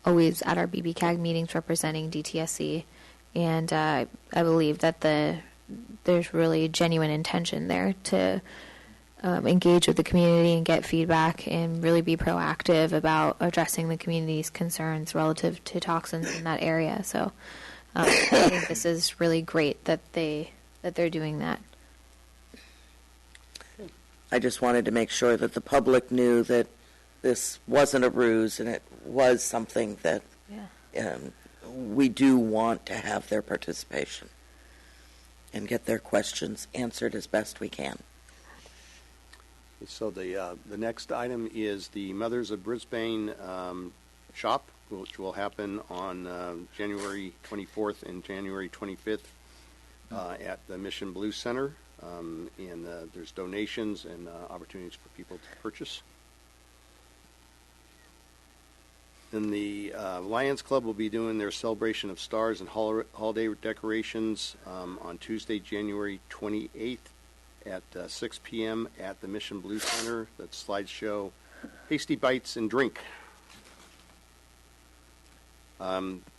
always at our BBCAG meetings representing DTSC. And I believe that there's really genuine intention there to engage with the community and get feedback and really be proactive about addressing the community's concerns relative to toxins in that area. So I think this is really great that they're doing that. I just wanted to make sure that the public knew that this wasn't a ruse and it was something that Yeah. we do want to have their participation and get their questions answered as best we can. So the next item is the Mothers of Brisbane shop, which will happen on January 24th and January 25th at the Mission Blue Center. And there's donations and opportunities for people to purchase. Then the Lions Club will be doing their celebration of stars and holiday decorations on Tuesday, January 28th at 6 p.m. at the Mission Blue Center. That's slideshow, hasty bites, and drink.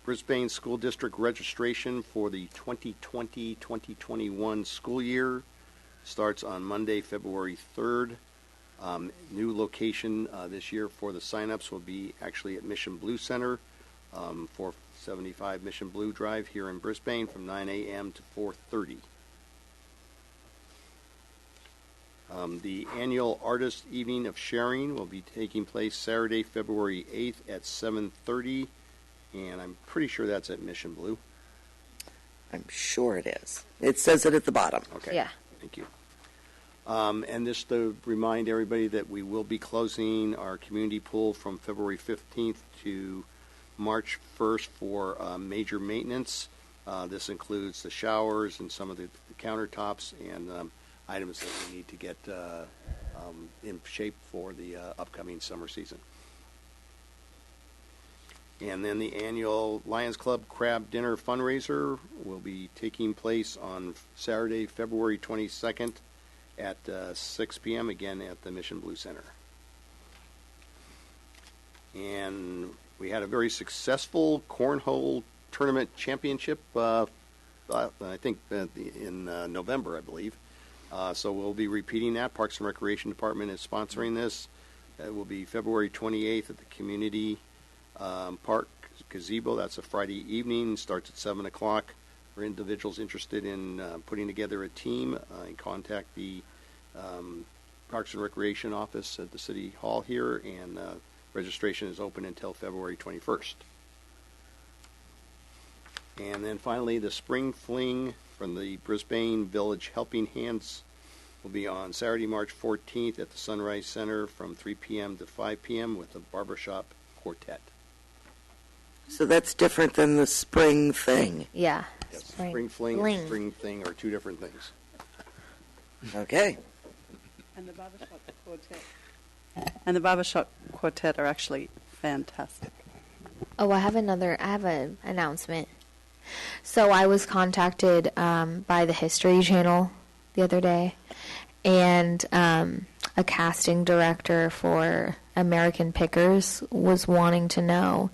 Brisbane School District registration for the 2020-2021 school year starts on Monday, February 3rd. New location this year for the sign-ups will be actually at Mission Blue Center, 475 Mission Blue Drive here in Brisbane from 9 a.m. to 4:30. The annual Artist Evening of Sharing will be taking place Saturday, February 8th at 7:30, and I'm pretty sure that's at Mission Blue. I'm sure it is. It says it at the bottom. Okay. Yeah. Thank you. And just to remind everybody that we will be closing our community pool from February 15th to March 1st for major maintenance. This includes the showers and some of the countertops and items that we need to get in shape for the upcoming summer season. And then the annual Lions Club Crab Dinner fundraiser will be taking place on Saturday, February 22nd at 6 p.m., again at the Mission Blue Center. And we had a very successful cornhole tournament championship, I think in November, I believe. So we'll be repeating that. Parks and Recreation Department is sponsoring this. It will be February 28th at the Community Park Gazebo. That's a Friday evening. Starts at 7 o'clock. For individuals interested in putting together a team, contact the Parks and Recreation office at the City Hall here, and registration is open until February 21st. And then finally, the Spring Fling from the Brisbane Village Helping Hands will be on Saturday, March 14th at the Sunrise Center from 3 p.m. to 5 p.m. with the Barbershop Quartet. So that's different than the spring thing. Yeah. Yes, Spring Fling and Spring Thing are two different things. Okay. And the Barbershop Quartet are actually fantastic. Oh, I have an announcement. So I was contacted by the History Channel the other day, and a casting director for American Pickers was wanting to know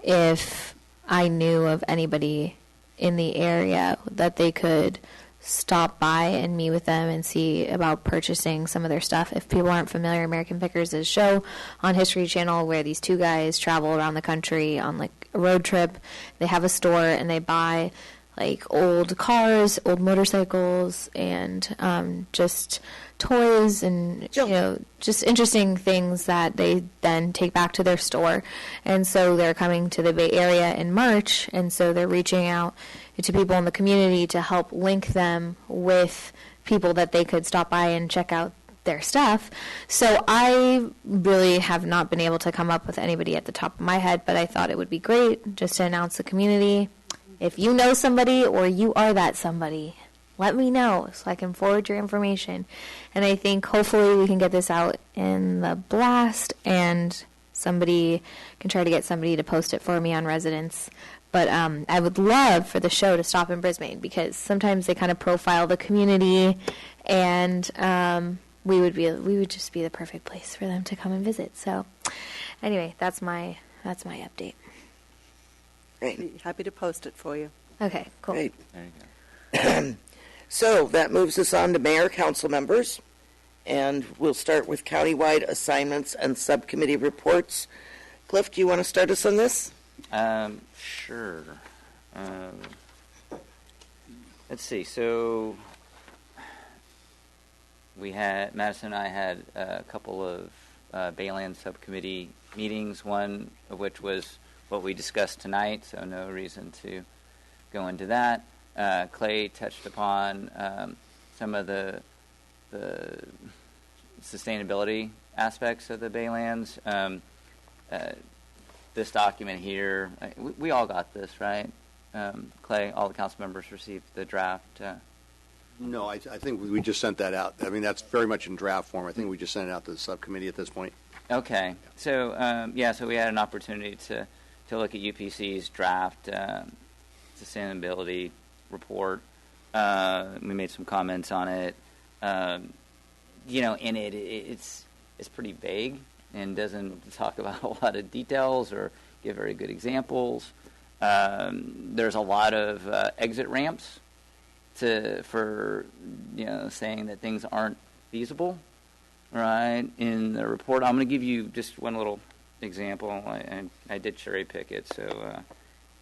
if I knew of anybody in the area that they could stop by and meet with them and see about purchasing some of their stuff. If people aren't familiar, American Pickers is a show on History Channel where these two guys travel around the country on like a road trip. They have a store and they buy like old cars, old motorcycles, and just toys and just interesting things that they then take back to their store. And so they're coming to the Bay Area in March, and so they're reaching out to people in the community to help link them with people that they could stop by and check out their stuff. So I really have not been able to come up with anybody at the top of my head, but I thought it would be great just to announce the community. If you know somebody or you are that somebody, let me know so I can forward your information. And I think hopefully we can get this out in the blast and somebody can try to get somebody to post it for me on Residence. But I would love for the show to stop in Brisbane because sometimes they kind of profile the community, and we would just be the perfect place for them to come and visit. So anyway, that's my update. Great. Be happy to post it for you. Okay, cool. Great. There you go. So that moves us on to mayor council members, and we'll start with countywide assignments and subcommittee reports. Cliff, do you want to start us on this? Sure. Let's see. So Madison and I had a couple of Bayland subcommittee meetings, one of which was what we discussed tonight, so no reason to go into that. Clay touched upon some of the sustainability aspects of the Baylands. This document here, we all got this, right? Clay, all the council members received the draft. No, I think we just sent that out. I mean, that's very much in draft form. I think we just sent it out to the subcommittee at this point. Okay. So, so we had an opportunity to look at UPC's draft sustainability report. We made some comments on it. And it's pretty vague and doesn't talk about a lot of details or give very good examples. There's a lot of exit ramps for saying that things aren't feasible, right? In the report, I'm going to give you just one little example. I did cherry pick it, so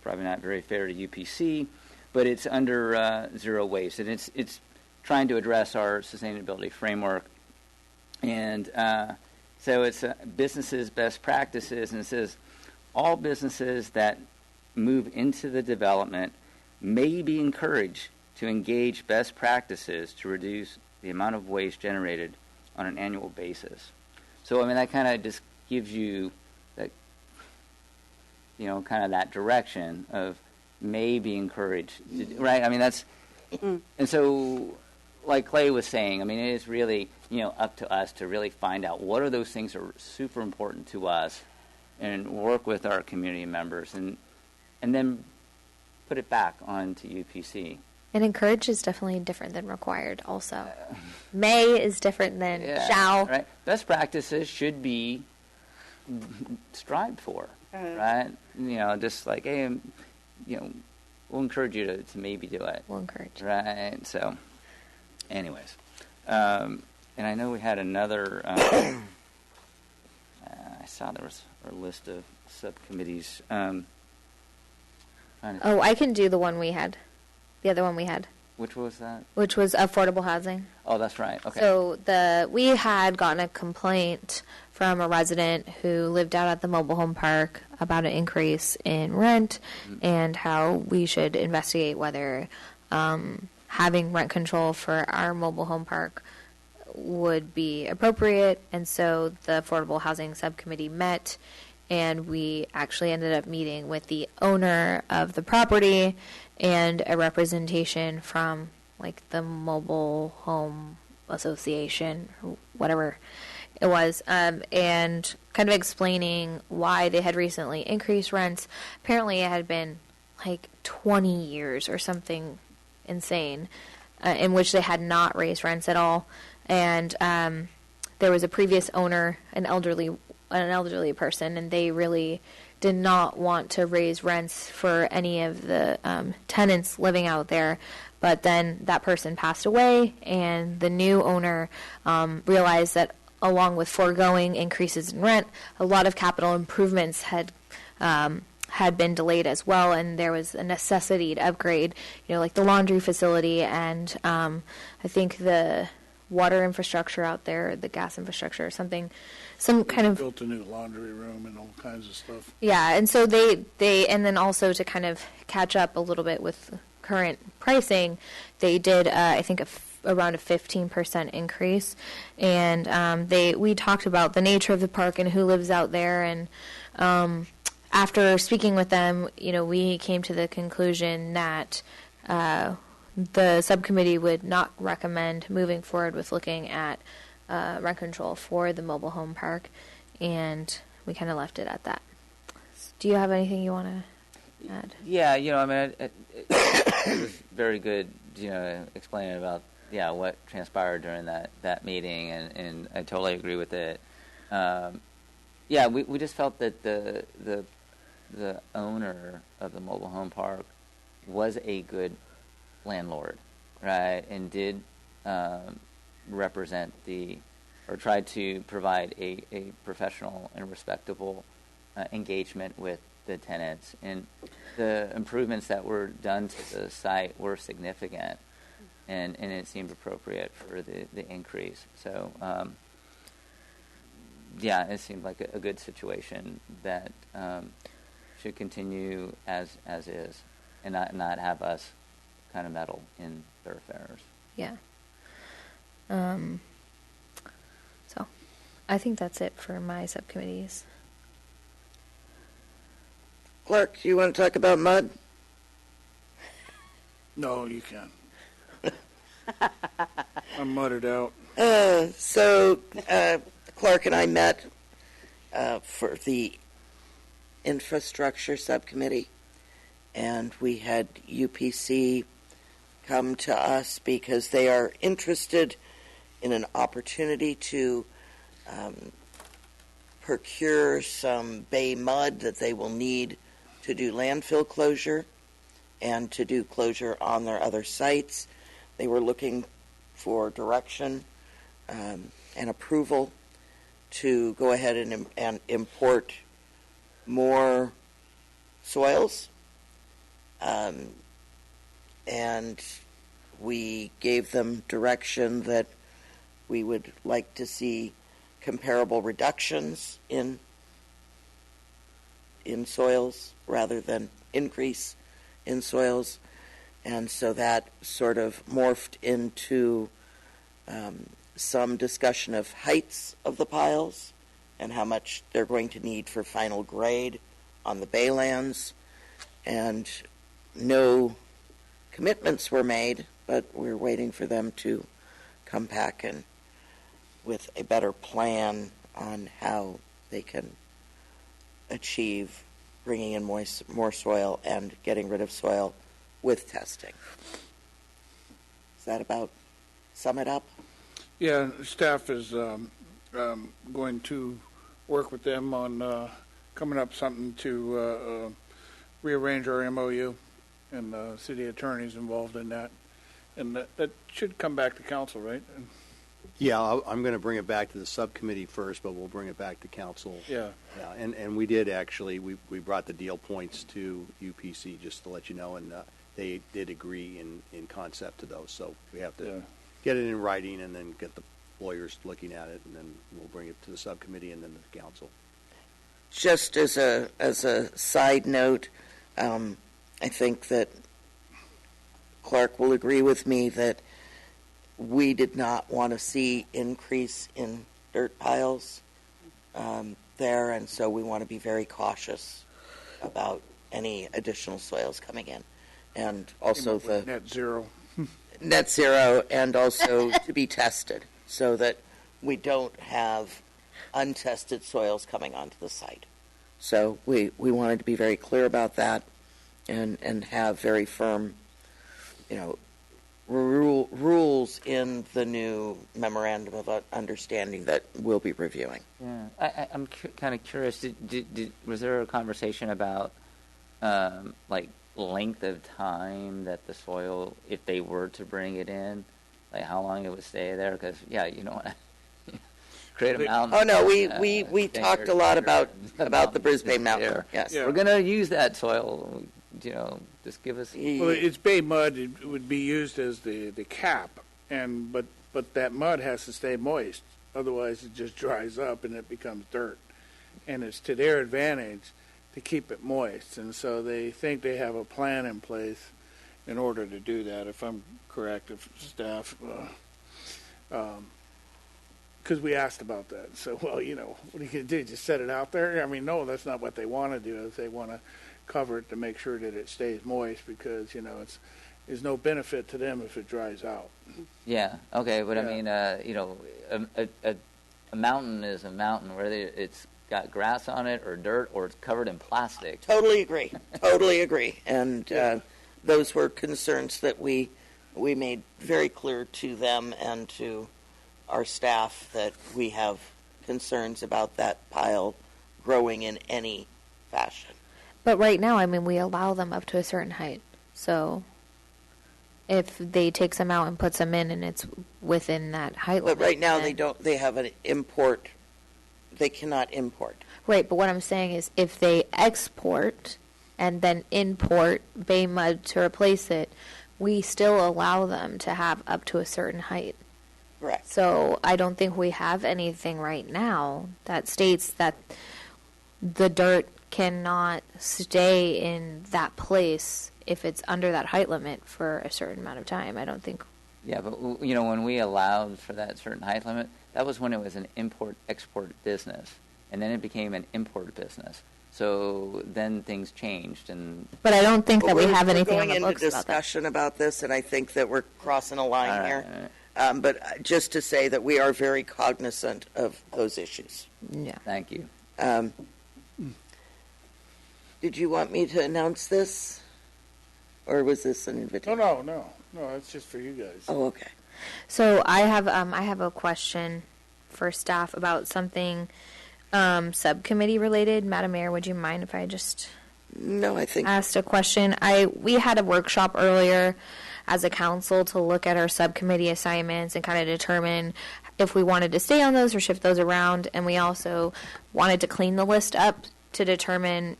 probably not very fair to UPC, but it's under zero waste, and it's trying to address our sustainability framework, and so it's businesses' best practices, and it says all businesses that move into the development may be encouraged to engage best practices to reduce the amount of waste generated on an annual basis. So, I mean, that kind of just gives you that, kind of that direction of may be encouraged, right? I mean, that's, and so, like Clay was saying, I mean, it is really, up to us to really find out what are those things that are super important to us and work with our community members and then put it back onto UPC. And encourage is definitely different than required also. May is different than shall. Right. Best practices should be strived for, right? Just like, hey, we'll encourage you to maybe do it. We'll encourage. Right. So, anyways. And I know we had another, I saw there was a list of subcommittees. I can do the one we had. The other one we had. Which was that? Which was affordable housing. Oh, that's right. Okay. So we had gotten a complaint from a resident who lived out at the mobile home park about an increase in rent and how we should investigate whether having rent control for our mobile home park would be appropriate. And so the Affordable Housing Subcommittee met, and we actually ended up meeting with the owner of the property and a representation from like the Mobile Home Association, or whatever it was, and kind of explaining why they had recently increased rents. Apparently it had been like 20 years or something insane in which they had not raised rents at all. And there was a previous owner, an elderly person, and they really did not want to raise rents for any of the tenants living out there. But then that person passed away, and the new owner realized that along with foregoing increases in rent, a lot of capital improvements had been delayed as well, and there was a necessity to upgrade, like the laundry facility and I think the water infrastructure out there, the gas infrastructure, some kind of built a new laundry room and all kinds of stuff. Yeah, and so they and then also to kind of catch up a little bit with current pricing, they did I think around a 15% increase, and we talked about the nature of the park and who lives out there, and after speaking with them, we came to the conclusion that the subcommittee would not recommend moving forward with looking at rent control for the mobile home park, and we kind of left it at that. Do you have anything you want to add? Yeah, I mean, it was very good, explaining about what transpired during that meeting, and I totally agree with it. We just felt that the owner of the mobile home park was a good landlord, right, and did represent or tried to provide a professional and respectable engagement with the tenants, and the improvements that were done to the site were significant, and it seemed appropriate for the increase. So yeah, it seemed like a good situation that should continue as is, and not have us kind of meddle in their affairs. Yeah. So, I think that's it for my subcommittees. Clark, you want to talk about mud? No, you can. I'm mudded out. Clark and I met for the infrastructure subcommittee, and we had UPC come to us because they are interested in an opportunity to procure some bay mud that they will need to do landfill closure and to do closure on their other sites. They were looking for direction and approval to go ahead and import more soils. And we gave them direction that we would like to see comparable reductions in soils rather than increase in soils. And so that sort of morphed into some discussion of heights of the piles and how much they're going to need for final grade on the baylands. And no commitments were made, but we're waiting for them to come back and with a better plan on how they can achieve bringing in more soil and getting rid of soil with testing. Does that about sum it up? Yeah, staff is going to work with them on coming up something to rearrange our MOU, and the city attorney's involved in that. And that should come back to council, right? Yeah, I'm going to bring it back to the subcommittee first, but we'll bring it back to council. Yeah. Yeah, and we did actually, we brought the deal points to UPC just to let you know, and they did agree in concept to those. So we have to get it in writing and then get the lawyers looking at it, and then we'll bring it to the subcommittee and then to the council. Just as a side note, I think that Clark will agree with me that we did not want to see increase in dirt piles there, and so we want to be very cautious about any additional soils coming in. And also the net zero, and also to be tested so that we don't have untested soils coming onto the site. So we wanted to be very clear about that and have very firm, rules in the new memorandum of understanding that we'll be reviewing. Yeah, I'm kind of curious. Was there a conversation about like length of time that the soil, if they were to bring it in, like how long it would stay there? Because you don't want to create a mountain. Oh no, we talked a lot about the Brisbane mountain. Yes, we're going to use that soil. Just give us. Well, it's bay mud. It would be used as the cap, but that mud has to stay moist. Otherwise, it just dries up and it becomes dirt. And it's to their advantage to keep it moist, and so they think they have a plan in place in order to do that. If I'm correct, if staff, because we asked about that. So, what are you going to do? Just set it out there? I mean, no, that's not what they want to do. They want to cover it to make sure that it stays moist, because there's no benefit to them if it dries out. Yeah. Okay. But I mean, a mountain is a mountain, whether it's got grass on it or dirt or it's covered in plastic. Totally agree. And those were concerns that we made very clear to them and to our staff, that we have concerns about that pile growing in any fashion. But right now, we allow them up to a certain height. So if they take some out and puts them in and it's within that height limit. But right now they have an import. They cannot import. Right, but what I'm saying is if they export and then import bay mud to replace it, we still allow them to have up to a certain height. Correct. So I don't think we have anything right now that states that the dirt cannot stay in that place if it's under that height limit for a certain amount of time. I don't think. Yeah, but when we allowed for that certain height limit, that was when it was an import-export business, and then it became an import business. So then things changed, and But I don't think that we have anything We're on the going into books about that. discussion about this, and I think that we're crossing a line All right, here. all right. But just to say that we are very cognizant of those issues. Yeah. Thank you. Did you want me to announce this, or was this an invitation? No, it's just for you guys. Oh, okay. So I have a question for staff about something subcommittee related. Madam Mayor, would you mind if I just No, I think asked a question? We had a workshop earlier as a council to look at our subcommittee assignments and kind of determine if we wanted to stay on those or shift those around. And we also wanted to clean the list up to determine,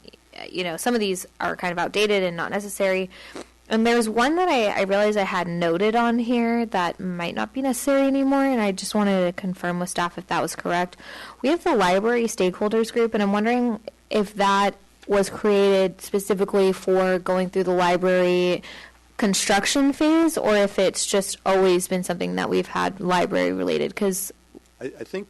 some of these are kind of outdated and not necessary. And there's one that I realized I had noted on here that might not be necessary anymore, and I just wanted to confirm with staff if that was correct. We have the library stakeholders group, and I'm wondering if that was created specifically for going through the library construction phase, or if it's just always been something that we've had library related. Because I think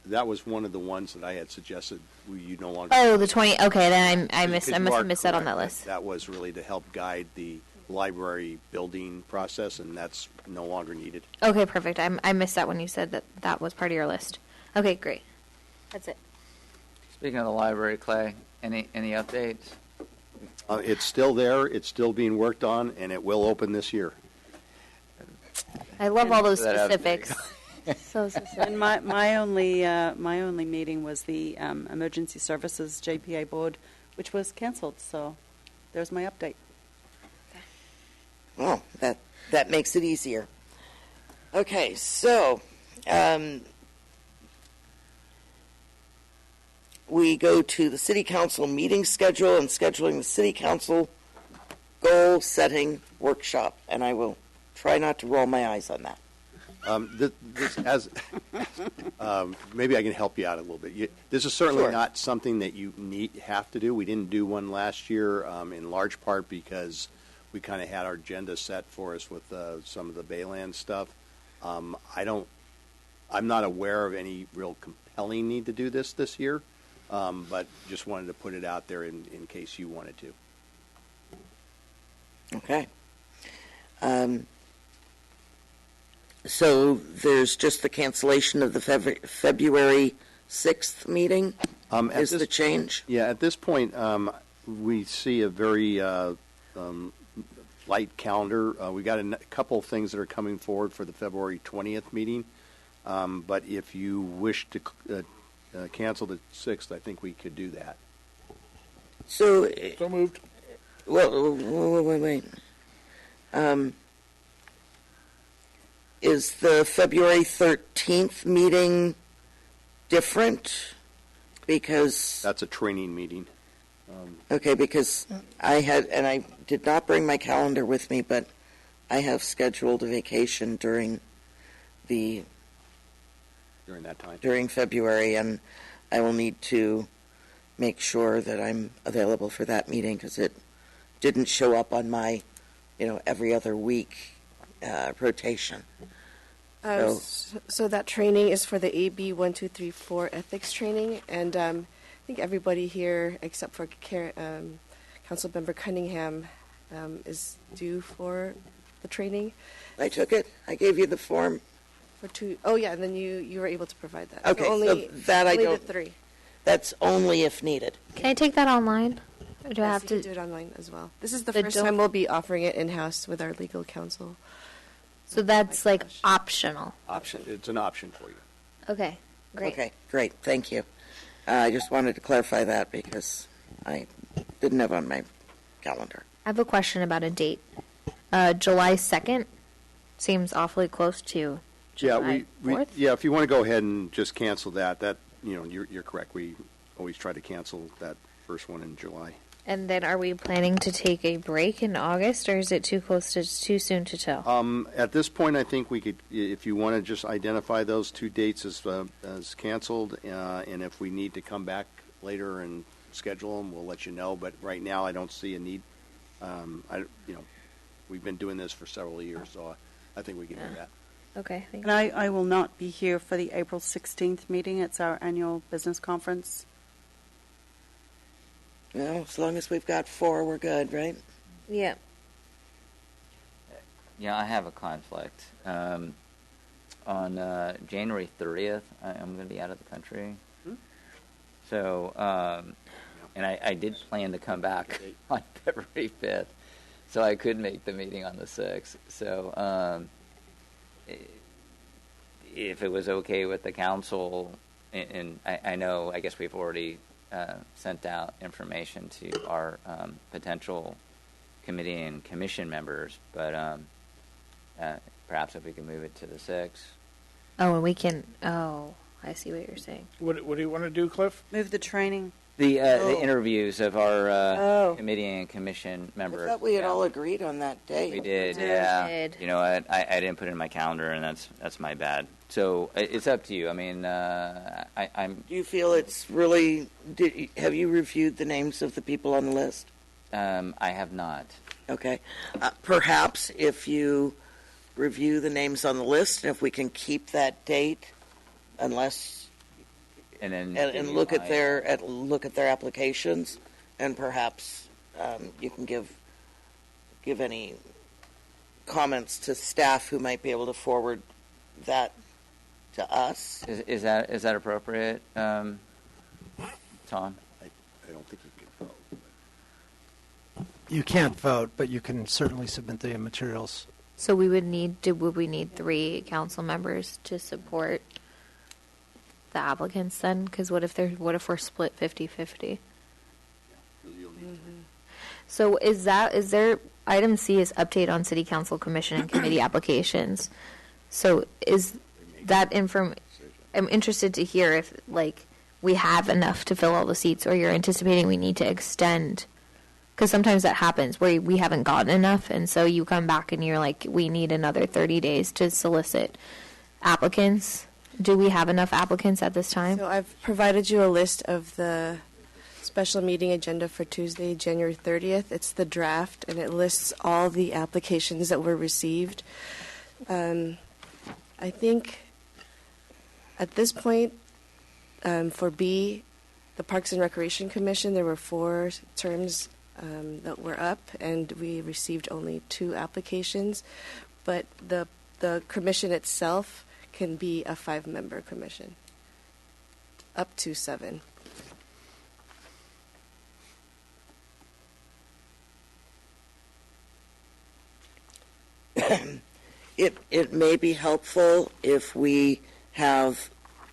that was one of the ones that I had suggested you no longer. Oh, the 20. Okay, then I must Because you have are missed that on that correct. list. That was really to help guide the library building process, and that's no longer needed. Okay, perfect. I missed that when you said that was part of your list. Okay, great. That's it. Speaking of the library, Clay, any updates? It's still there. It's still being worked on, and it will open this year. I love all those That update. specifics. So specific. And my only meeting was the Emergency Services JPA board, which was cancelled. So there's my update. Well, that makes it easier. Okay, so we go to the city council meeting schedule and scheduling the city council goal setting workshop, and I will try not to roll my eyes on that. Maybe I can help you out a little bit. This is certainly Sure. not something that you have to do. We didn't do one last year, in large part because we kind of had our agenda set for us with some of the Bayland stuff. I'm not aware of any real compelling need to do this year, but just wanted to put it out there in case you wanted to. Okay. So there's just the cancellation of the February 6th meeting is the change? Yeah, at this point, we see a very light calendar. We got a couple of things that are coming forward for the February 20th meeting, but if you wish to cancel the 6th, I think we could do that. So moved. Well, wait. Is the February 13th meeting different? Because That's a training meeting. okay, because I did not bring my calendar with me, but I have scheduled a vacation during During that time. during February, and I will need to make sure that I'm available for that meeting because it didn't show up on my, every other week rotation. So that training is for the AB 1234 ethics training, and I think everybody here except for Councilmember Cunningham is due for the training. I took it. I gave you the form. For 2. Oh yeah, and then you were able to provide that. Okay, so only, so that I only don't. the 3. That's only if needed. Can I take that online? Or do I have You to can do it online as well. This is the The first don't- time we'll be offering it in-house with our legal counsel. So that's like optional. It's an option for you. Okay, great. Okay, great. Thank you. I just wanted to clarify that because I didn't have on my calendar. I have a question about a date. July 2nd seems awfully close to July 4th. If you want to go ahead and just cancel that, you're correct. We always try to cancel that first one in July. And then are we planning to take a break in August, or is it too soon to tell? At this point, I think we could, if you want to just identify those two dates as canceled, and if we need to come back later and schedule them, we'll let you know. But right now, I don't see a need. We've been doing this for several years, so I think we can do that. Okay. Thank And I will not be here for the April 16th meeting. It's our annual business conference. Well, as long as we've got 4, we're good, right? Yeah. Yeah, I have a conflict. On January 30th, I'm going to be out of the country. So, and I did plan to come back on February 5th, so I could make the meeting on the 6th. So, if it was okay with the council, and I know, I guess we've already sent out information to our potential committee and commission members, but perhaps if we can move it to the 6th. Oh, and we can. Oh, I see what you're saying. What do you want to do, Cliff? Move the training. The interviews of our Oh. committee and commission I members. thought we had all agreed on that date. We did, We yeah. did. You know what? I didn't put it in my calendar, and that's my bad. So it's up to you. I mean, I'm. Do you feel it's really? Have you reviewed the names of the people on the list? I have not. Okay. Perhaps if you review the names on the list, and if we can keep that date, unless And then and look at their applications, and perhaps you can give any comments to staff who might be able to forward that to us. Is that appropriate, Tom? I don't think you can vote. You can't vote, but you can certainly submit the materials. So we would need 3 council members to support the applicants then? Because what if we're split 50-50? So is there item C is update on city council commission and committee applications. So is that I'm interested to hear if we have enough to fill all the seats, or you're anticipating we need to extend. Because sometimes that happens where we haven't gotten enough, and so you come back and you're like, we need another 30 days to solicit applicants. Do we have enough applicants at this time? So I've provided you a list of the special meeting agenda for Tuesday, January 30th. It's the draft, and it lists all the applications that were received. I think at this point, for B, the Parks and Recreation Commission, there were 4 terms that were up, and we received only 2 applications. But the commission itself can be a 5-member commission, up to 7. It may be helpful if we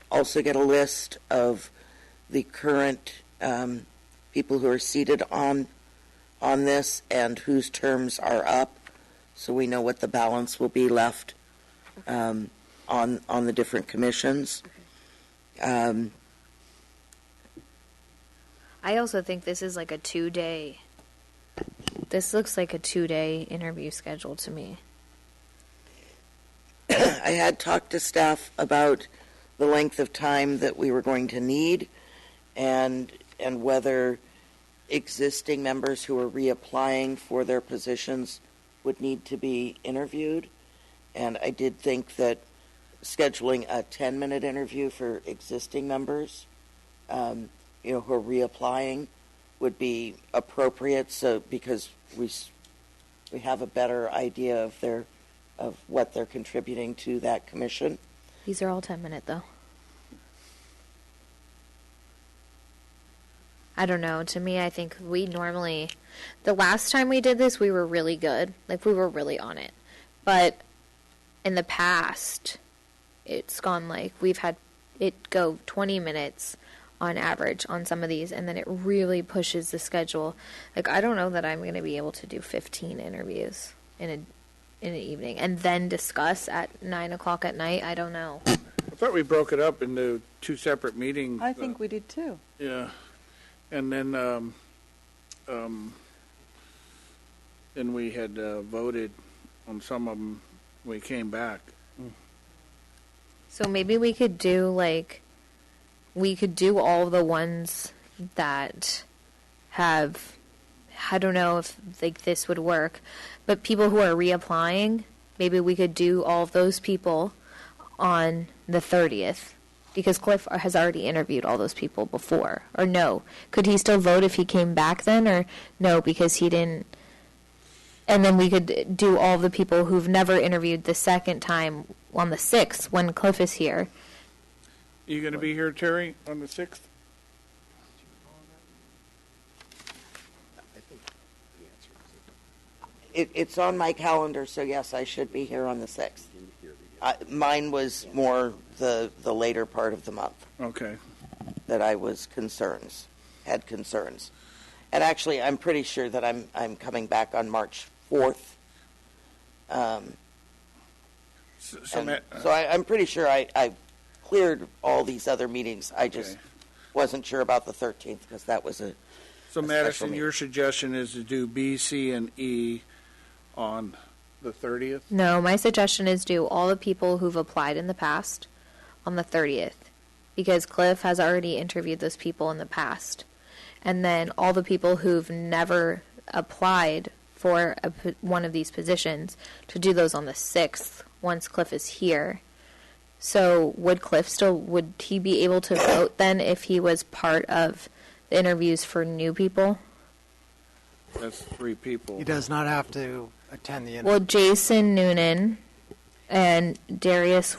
also get a list of the current people who are seated on this and whose terms are up, so we know what the balance will be left on the different commissions. I also think this is like a 2-day. This looks like a 2-day interview schedule to me. I had talked to staff about the length of time that we were going to need, and whether existing members who are reapplying for their positions would need to be interviewed. And I did think that scheduling a 10-minute interview for existing members, who are reapplying, would be appropriate. So because we have a better idea of what they're contributing to that commission. These are all 10-minute though. I don't know. To me, I think we normally, the last time we did this, we were really good. We were really on it. But in the past, it's gone we've had it go 20 minutes on average on some of these, and then it really pushes the schedule. I don't know that I'm going to be able to do 15 interviews in an evening and then discuss at 9:00 at night. I don't know. I thought we broke it up into 2 separate meetings. I think we did too. Yeah. And then then we had voted on some of them when we came back. So maybe we could do all the ones that have, I don't know if like this would work, but people who are reapplying, maybe we could do all of those people on the 30th, because Cliff has already interviewed all those people before. Or no, could he still vote if he came back then, or no, because he didn't? And then we could do all the people who've never interviewed the second time on the 6th when Cliff is here. You going to be here, Terry, on the 6th? It's on my calendar, so yes, I should be here on the 6th. Mine was more the later part of the month. Okay. That I had concerns. And actually, I'm pretty sure that I'm coming back on March 4th. So I'm pretty sure I cleared all these other meetings. I just wasn't sure about the 13th because that was a So, a Madison, your suggestion is to do B, C, and E on the 30th? No, my suggestion is do all the people who've applied in the past on the 30th, because Cliff has already interviewed those people in the past. And then all the people who've never applied for one of these positions to do those on the 6th once Cliff is here. So would he be able to vote then if he was part of the interviews for new people? That's 3 people. He does not have to attend the interview. Well, Jason Noonan and Darius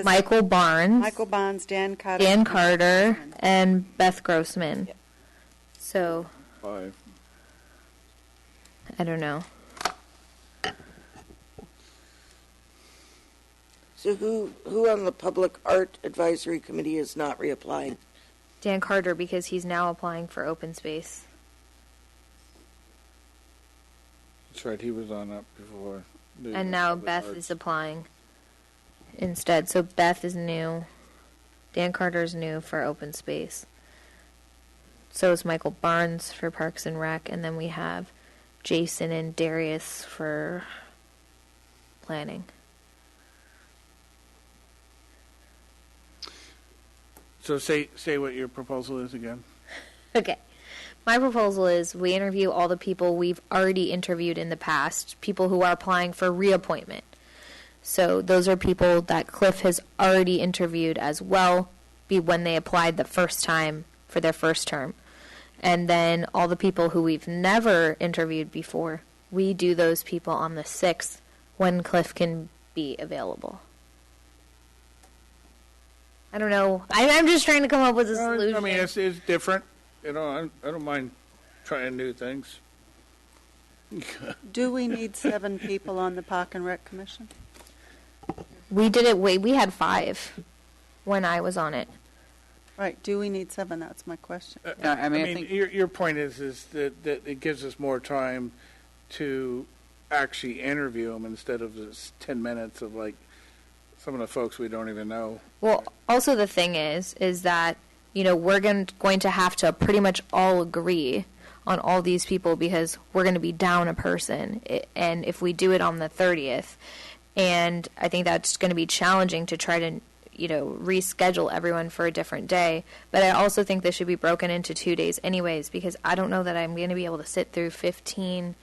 Michael Barnes, Dan Carter, and Beth Grossman. So 5. I don't know. So who on the Public Art Advisory Committee is not reapplying? Dan Carter, because he's now applying for open space. That's right, he was on that before. And now Beth is applying instead. So Beth is new. Dan Carter is new for open space. So is Michael Barnes for Parks and Rec. And then we have Jason and Darius for planning. So say what your proposal is again. Okay. My proposal is we interview all the people we've already interviewed in the past, people who are applying for reappointment. So those are people that Cliff has already interviewed as well, when they applied the first time for their first term. And then all the people who we've never interviewed before, we do those people on the 6th when Cliff can be available. I don't know. I'm just trying to come up with a solution. I mean, it's different. You know, I don't mind trying new things. Do we need 7 people on the Park and Rec Commission? We did it we had 5 when I was on it. Right. Do we need 7? That's my question. I think your point is that it gives us more time to actually interview them instead of this 10 minutes of like some of the folks we don't even know. Well, also the thing is that, you know, we're going to have to pretty much all agree on all these people because we're going to be down a person. And if we do it on the 30th, and I think that's going to be challenging to try to, you know, reschedule everyone for a different day. But I also think this should be broken into 2 days anyways, because I don't know that I'm going to be able to sit through 15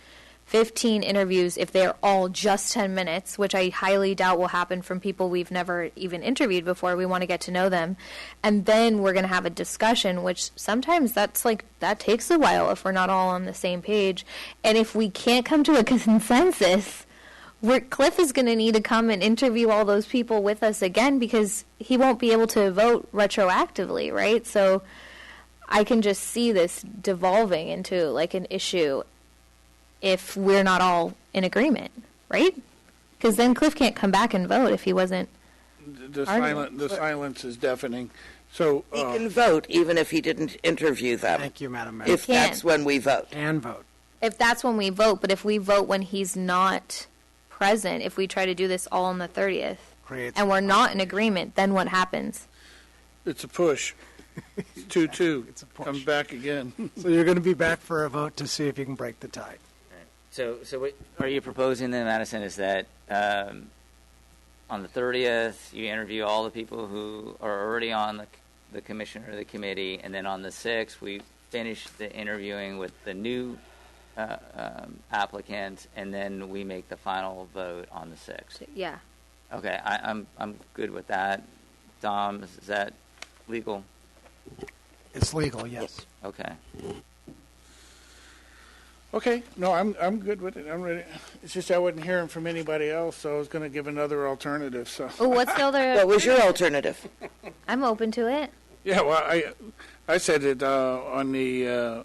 interviews if they're all just 10 minutes, which I highly doubt will happen from people we've never even interviewed before. We want to get to know them. And then we're going to have a discussion, which sometimes that takes a while if we're not all on the same page. And if we can't come to a consensus, Cliff is going to need to come and interview all those people with us again because he won't be able to vote retroactively, right? So I can just see this devolving into like an issue if we're not all in agreement, right? Because then Cliff can't come back and vote if he wasn't. The silence is deafening. So he can vote even if he didn't interview them. Thank you, Madam Mayor. If that's when we vote. And vote. If that's when we vote, but if we vote when he's not present, if we try to do this all on the 30th, and we're not in agreement, then what happens? It's a push. It's 2-2. It's a push. Comes back again. So you're going to be back for a vote to see if you can break the tie. So what are you proposing then, Madison, is that on the 30th, you interview all the people who are already on the commission or the committee, and then on the 6th, we finish the interviewing with the new applicant, and then we make the final vote on the 6th? Yeah. Okay, I'm good with that. Dom, is that legal? It's legal, yes. Okay. Okay, no, I'm good with it. I'm ready. It's just I wasn't hearing from anybody else, so I was going to give another alternative. So. Oh, what's the other? What was your alternative? I'm open to it. Yeah, well, I said it on the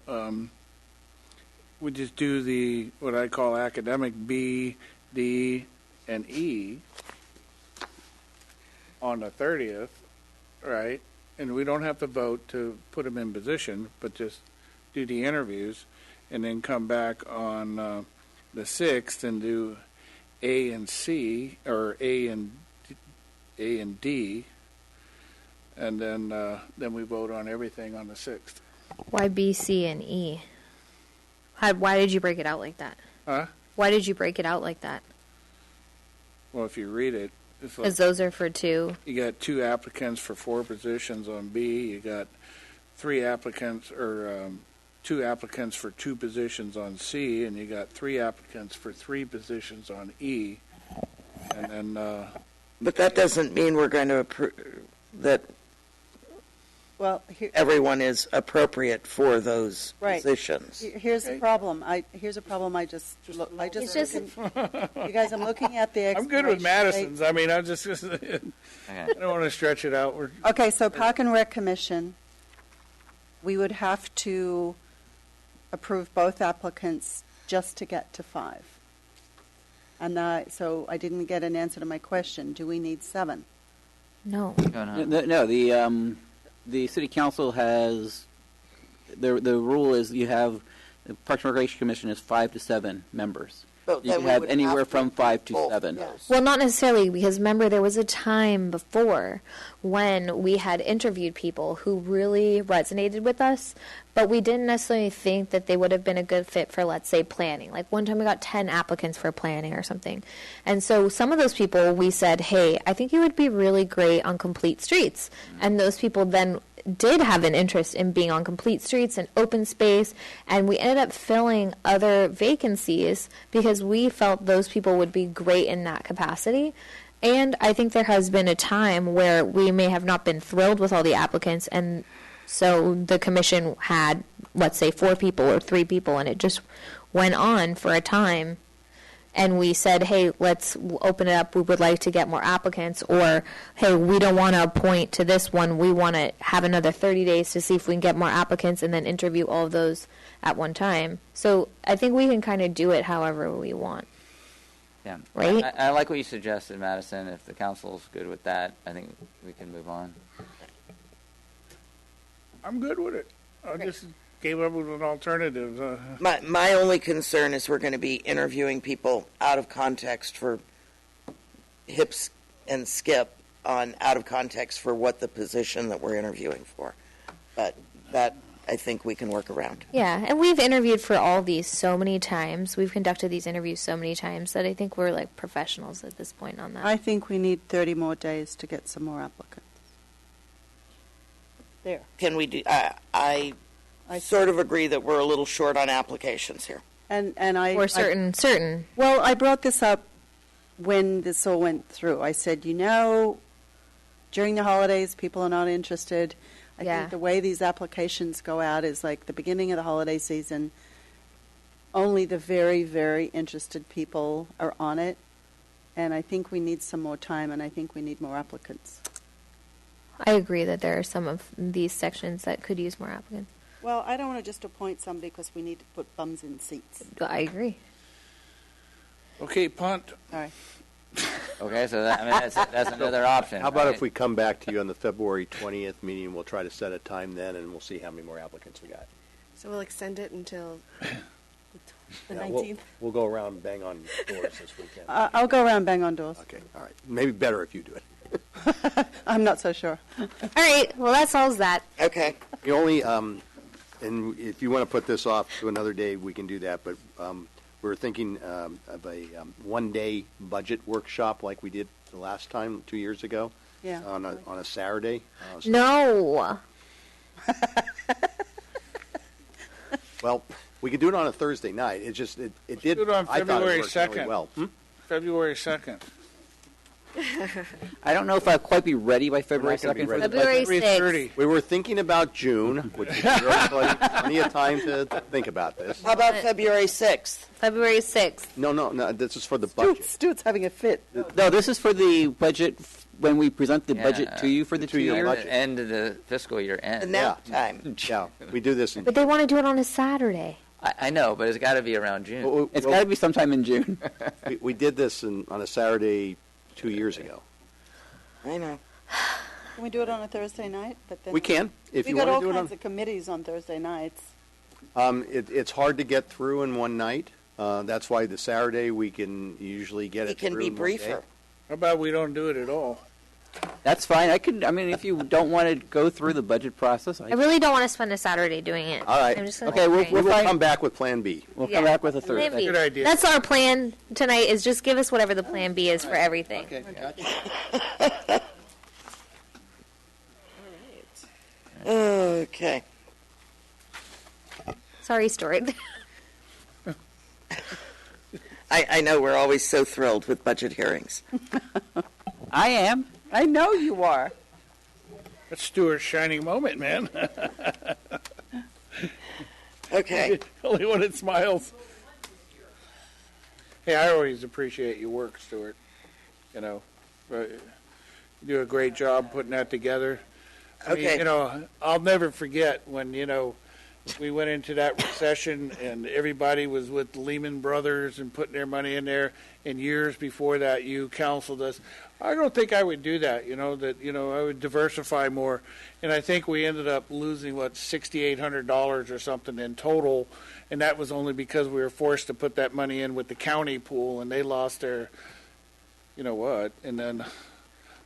we just do the what I call academic B, D, and E on the 30th, right? And we don't have to vote to put them in position, but just do the interviews, and then come back on the 6th and do A and C, or A and D, and then we vote on everything on the 6th. Why B, C, and E? Why did you break it out like that? Huh? Why did you break it out like that? Well, if you read it, it's like Because those are for 2. you got 2 applicants for 4 positions on B. You got 3 applicants, or 2 applicants for 2 positions on C, and you got 3 applicants for 3 positions on E. And then, But that doesn't mean we're going to approve that Well, everyone is appropriate for those Right. positions. Here's the problem. Here's a problem. You guys, I'm looking at the. I'm good with expiration Madison's. date. I mean, I don't want to stretch it out. Okay, so Park and Rec Commission, we would have to approve both applicants just to get to 5. And so I didn't get an answer to my question. Do we need 7? No. No, the city council has, the rule is you have, the Parks and Recreation Commission is 5 to 7 members. But You then can we have would anywhere have to from 5 to vote, 7. yes. Well, not necessarily, because remember there was a time before when we had interviewed people who really resonated with us, but we didn't necessarily think that they would have been a good fit for, let's say, planning. Like one time we got 10 applicants for planning or something. And so some of those people we said, hey, I think you would be really great on Complete Streets. And those people then did have an interest in being on Complete Streets and open space, and we ended up filling other vacancies because we felt those people would be great in that capacity. And I think there has been a time where we may have not been thrilled with all the applicants, and so the commission had, let's say, 4 people or 3 people, and it just went on for a time. And we said, hey, let's open it up. We would like to get more applicants. Or, hey, we don't want to appoint to this one. We want to have another 30 days to see if we can get more applicants and then interview all of those at one time. So I think we can kind of do it however we want. Yeah. Right? I like what you suggested, Madison. If the council's good with that, I think we can move on. I'm good with it. I just came up with an alternative. My only concern is we're going to be interviewing people out of context for hips and skip on out of context for what the position that we're interviewing for. But that I think we can work around. Yeah, and we've interviewed for all these so many times. We've conducted these interviews so many times that I think we're like professionals at this point on that. I think we need 30 more days to get some more applicants. There. Can we do? I sort of agree that we're a little short on applications here. And I For certain. Well, I brought this up when this all went through. I said, during the holidays, people are not interested. I think the way these applications go out is like the beginning of the holiday season. Only the very, very interested people are on it. And I think we need some more time, and I think we need more applicants. I agree that there are some of these sections that could use more applicants. Well, I don't want to just appoint somebody because we need to put bums in seats. I agree. Okay, punt. All right. Okay, so that's another option. How about right? if we come back to you on the February 20th meeting? We'll try to set a time then, and we'll see how many more applicants we got. So we'll extend it until the Yeah, 19th. We'll go around and bang on doors this weekend. I'll go around bang on doors. Okay, all right. Maybe better if you do it. I'm not so sure. All right, well, that solves that. Okay. The only, and if you want to put this off to another day, we can do that, but we're thinking of a one-day budget workshop like we did the last time, 2 years ago, Yeah. on a Saturday. No. Well, we could do it on a Thursday night. It just, it did, do it on I thought it February worked really 2nd. well. February 2nd. I don't know if I'll quite be ready by February not gonna be 2nd for ready. the February budget. 6th. 30. We were thinking about June, which gives everybody plenty of time to think about this. How about February 6th? February 6th. No, this is for the budget. Stuart's having a fit. No, this is for the budget when we present the Yeah. budget to you for the 2 2-year years. budget. End of the fiscal year The end. nap time. Yeah, we do this in But they want to do it on a Saturday. I know, but it's got to be around June. It's got to be sometime in June. we did this on a Saturday 2 years ago. I know. Can we do it on a Thursday night? But then We can, if we you got want all to do it kinds on. of committees on Thursday nights. It's hard to get through in one night. That's why the Saturday we can usually get It it can through be in one day. briefer. How about we don't do it at all? That's fine. I mean, if you don't want to go through the budget process, I really don't want to spend a Saturday doing it. All right. I'm just gonna Okay, we'll- train. We will fine. come back with Plan B. we'll come back with a Plan Thursday. B. Good idea. That's our plan tonight. Is just give us whatever the plan B is for everything. Okay. Sorry, Stuart. I know we're always so thrilled with budget hearings. I am. I know you are. That's Stuart's shining moment, man. Okay. Only when it smiles. Hey, I always appreciate your work, Stuart. You know, you do a great job putting that together. I mean, Okay. you know, I'll never forget when, you know, we went into that recession and everybody was with Lehman Brothers and putting their money in there. And years before that, you counseled us. I don't think I would do that, I would diversify more. And I think we ended up losing, $6,800 or something in total. And that was only because we were forced to put that money in with the county pool and they lost their, And then,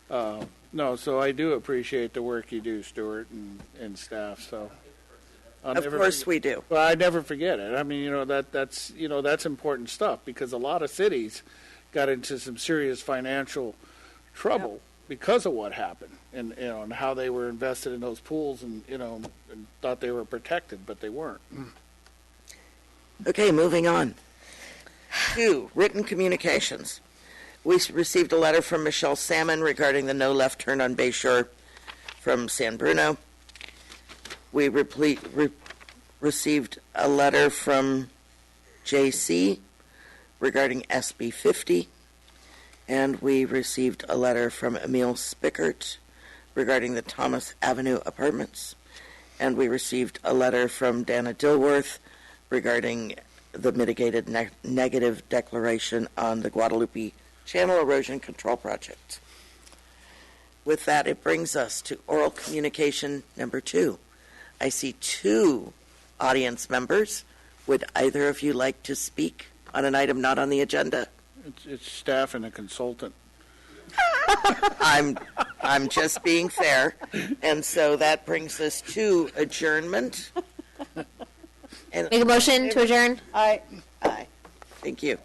no, so I do appreciate the work you do, Stuart, and staff, so. Of course we do. Well, I never forget it. I mean, that's important stuff because a lot of cities got into some serious financial trouble because of what happened and how they were invested in those pools and thought they were protected, but they weren't. Okay, moving on. 2, written communications. We received a letter from Michelle Salmon regarding the no left turn on Bayshore from San Bruno. We received a letter from JC regarding SB 50, and we received a letter from Emil Spickert regarding the Thomas Avenue apartments, and we received a letter from Dana Dilworth regarding the mitigated negative declaration on the Guadalupe Channel Erosion Control Project. With that, it brings us to oral communication number 2. I see 2 audience members. Would either of you like to speak on an item not on the agenda? It's staff and a consultant. I'm just being fair. And so that brings us to adjournment. And Make a motion to adjourn. Aye. Thank you.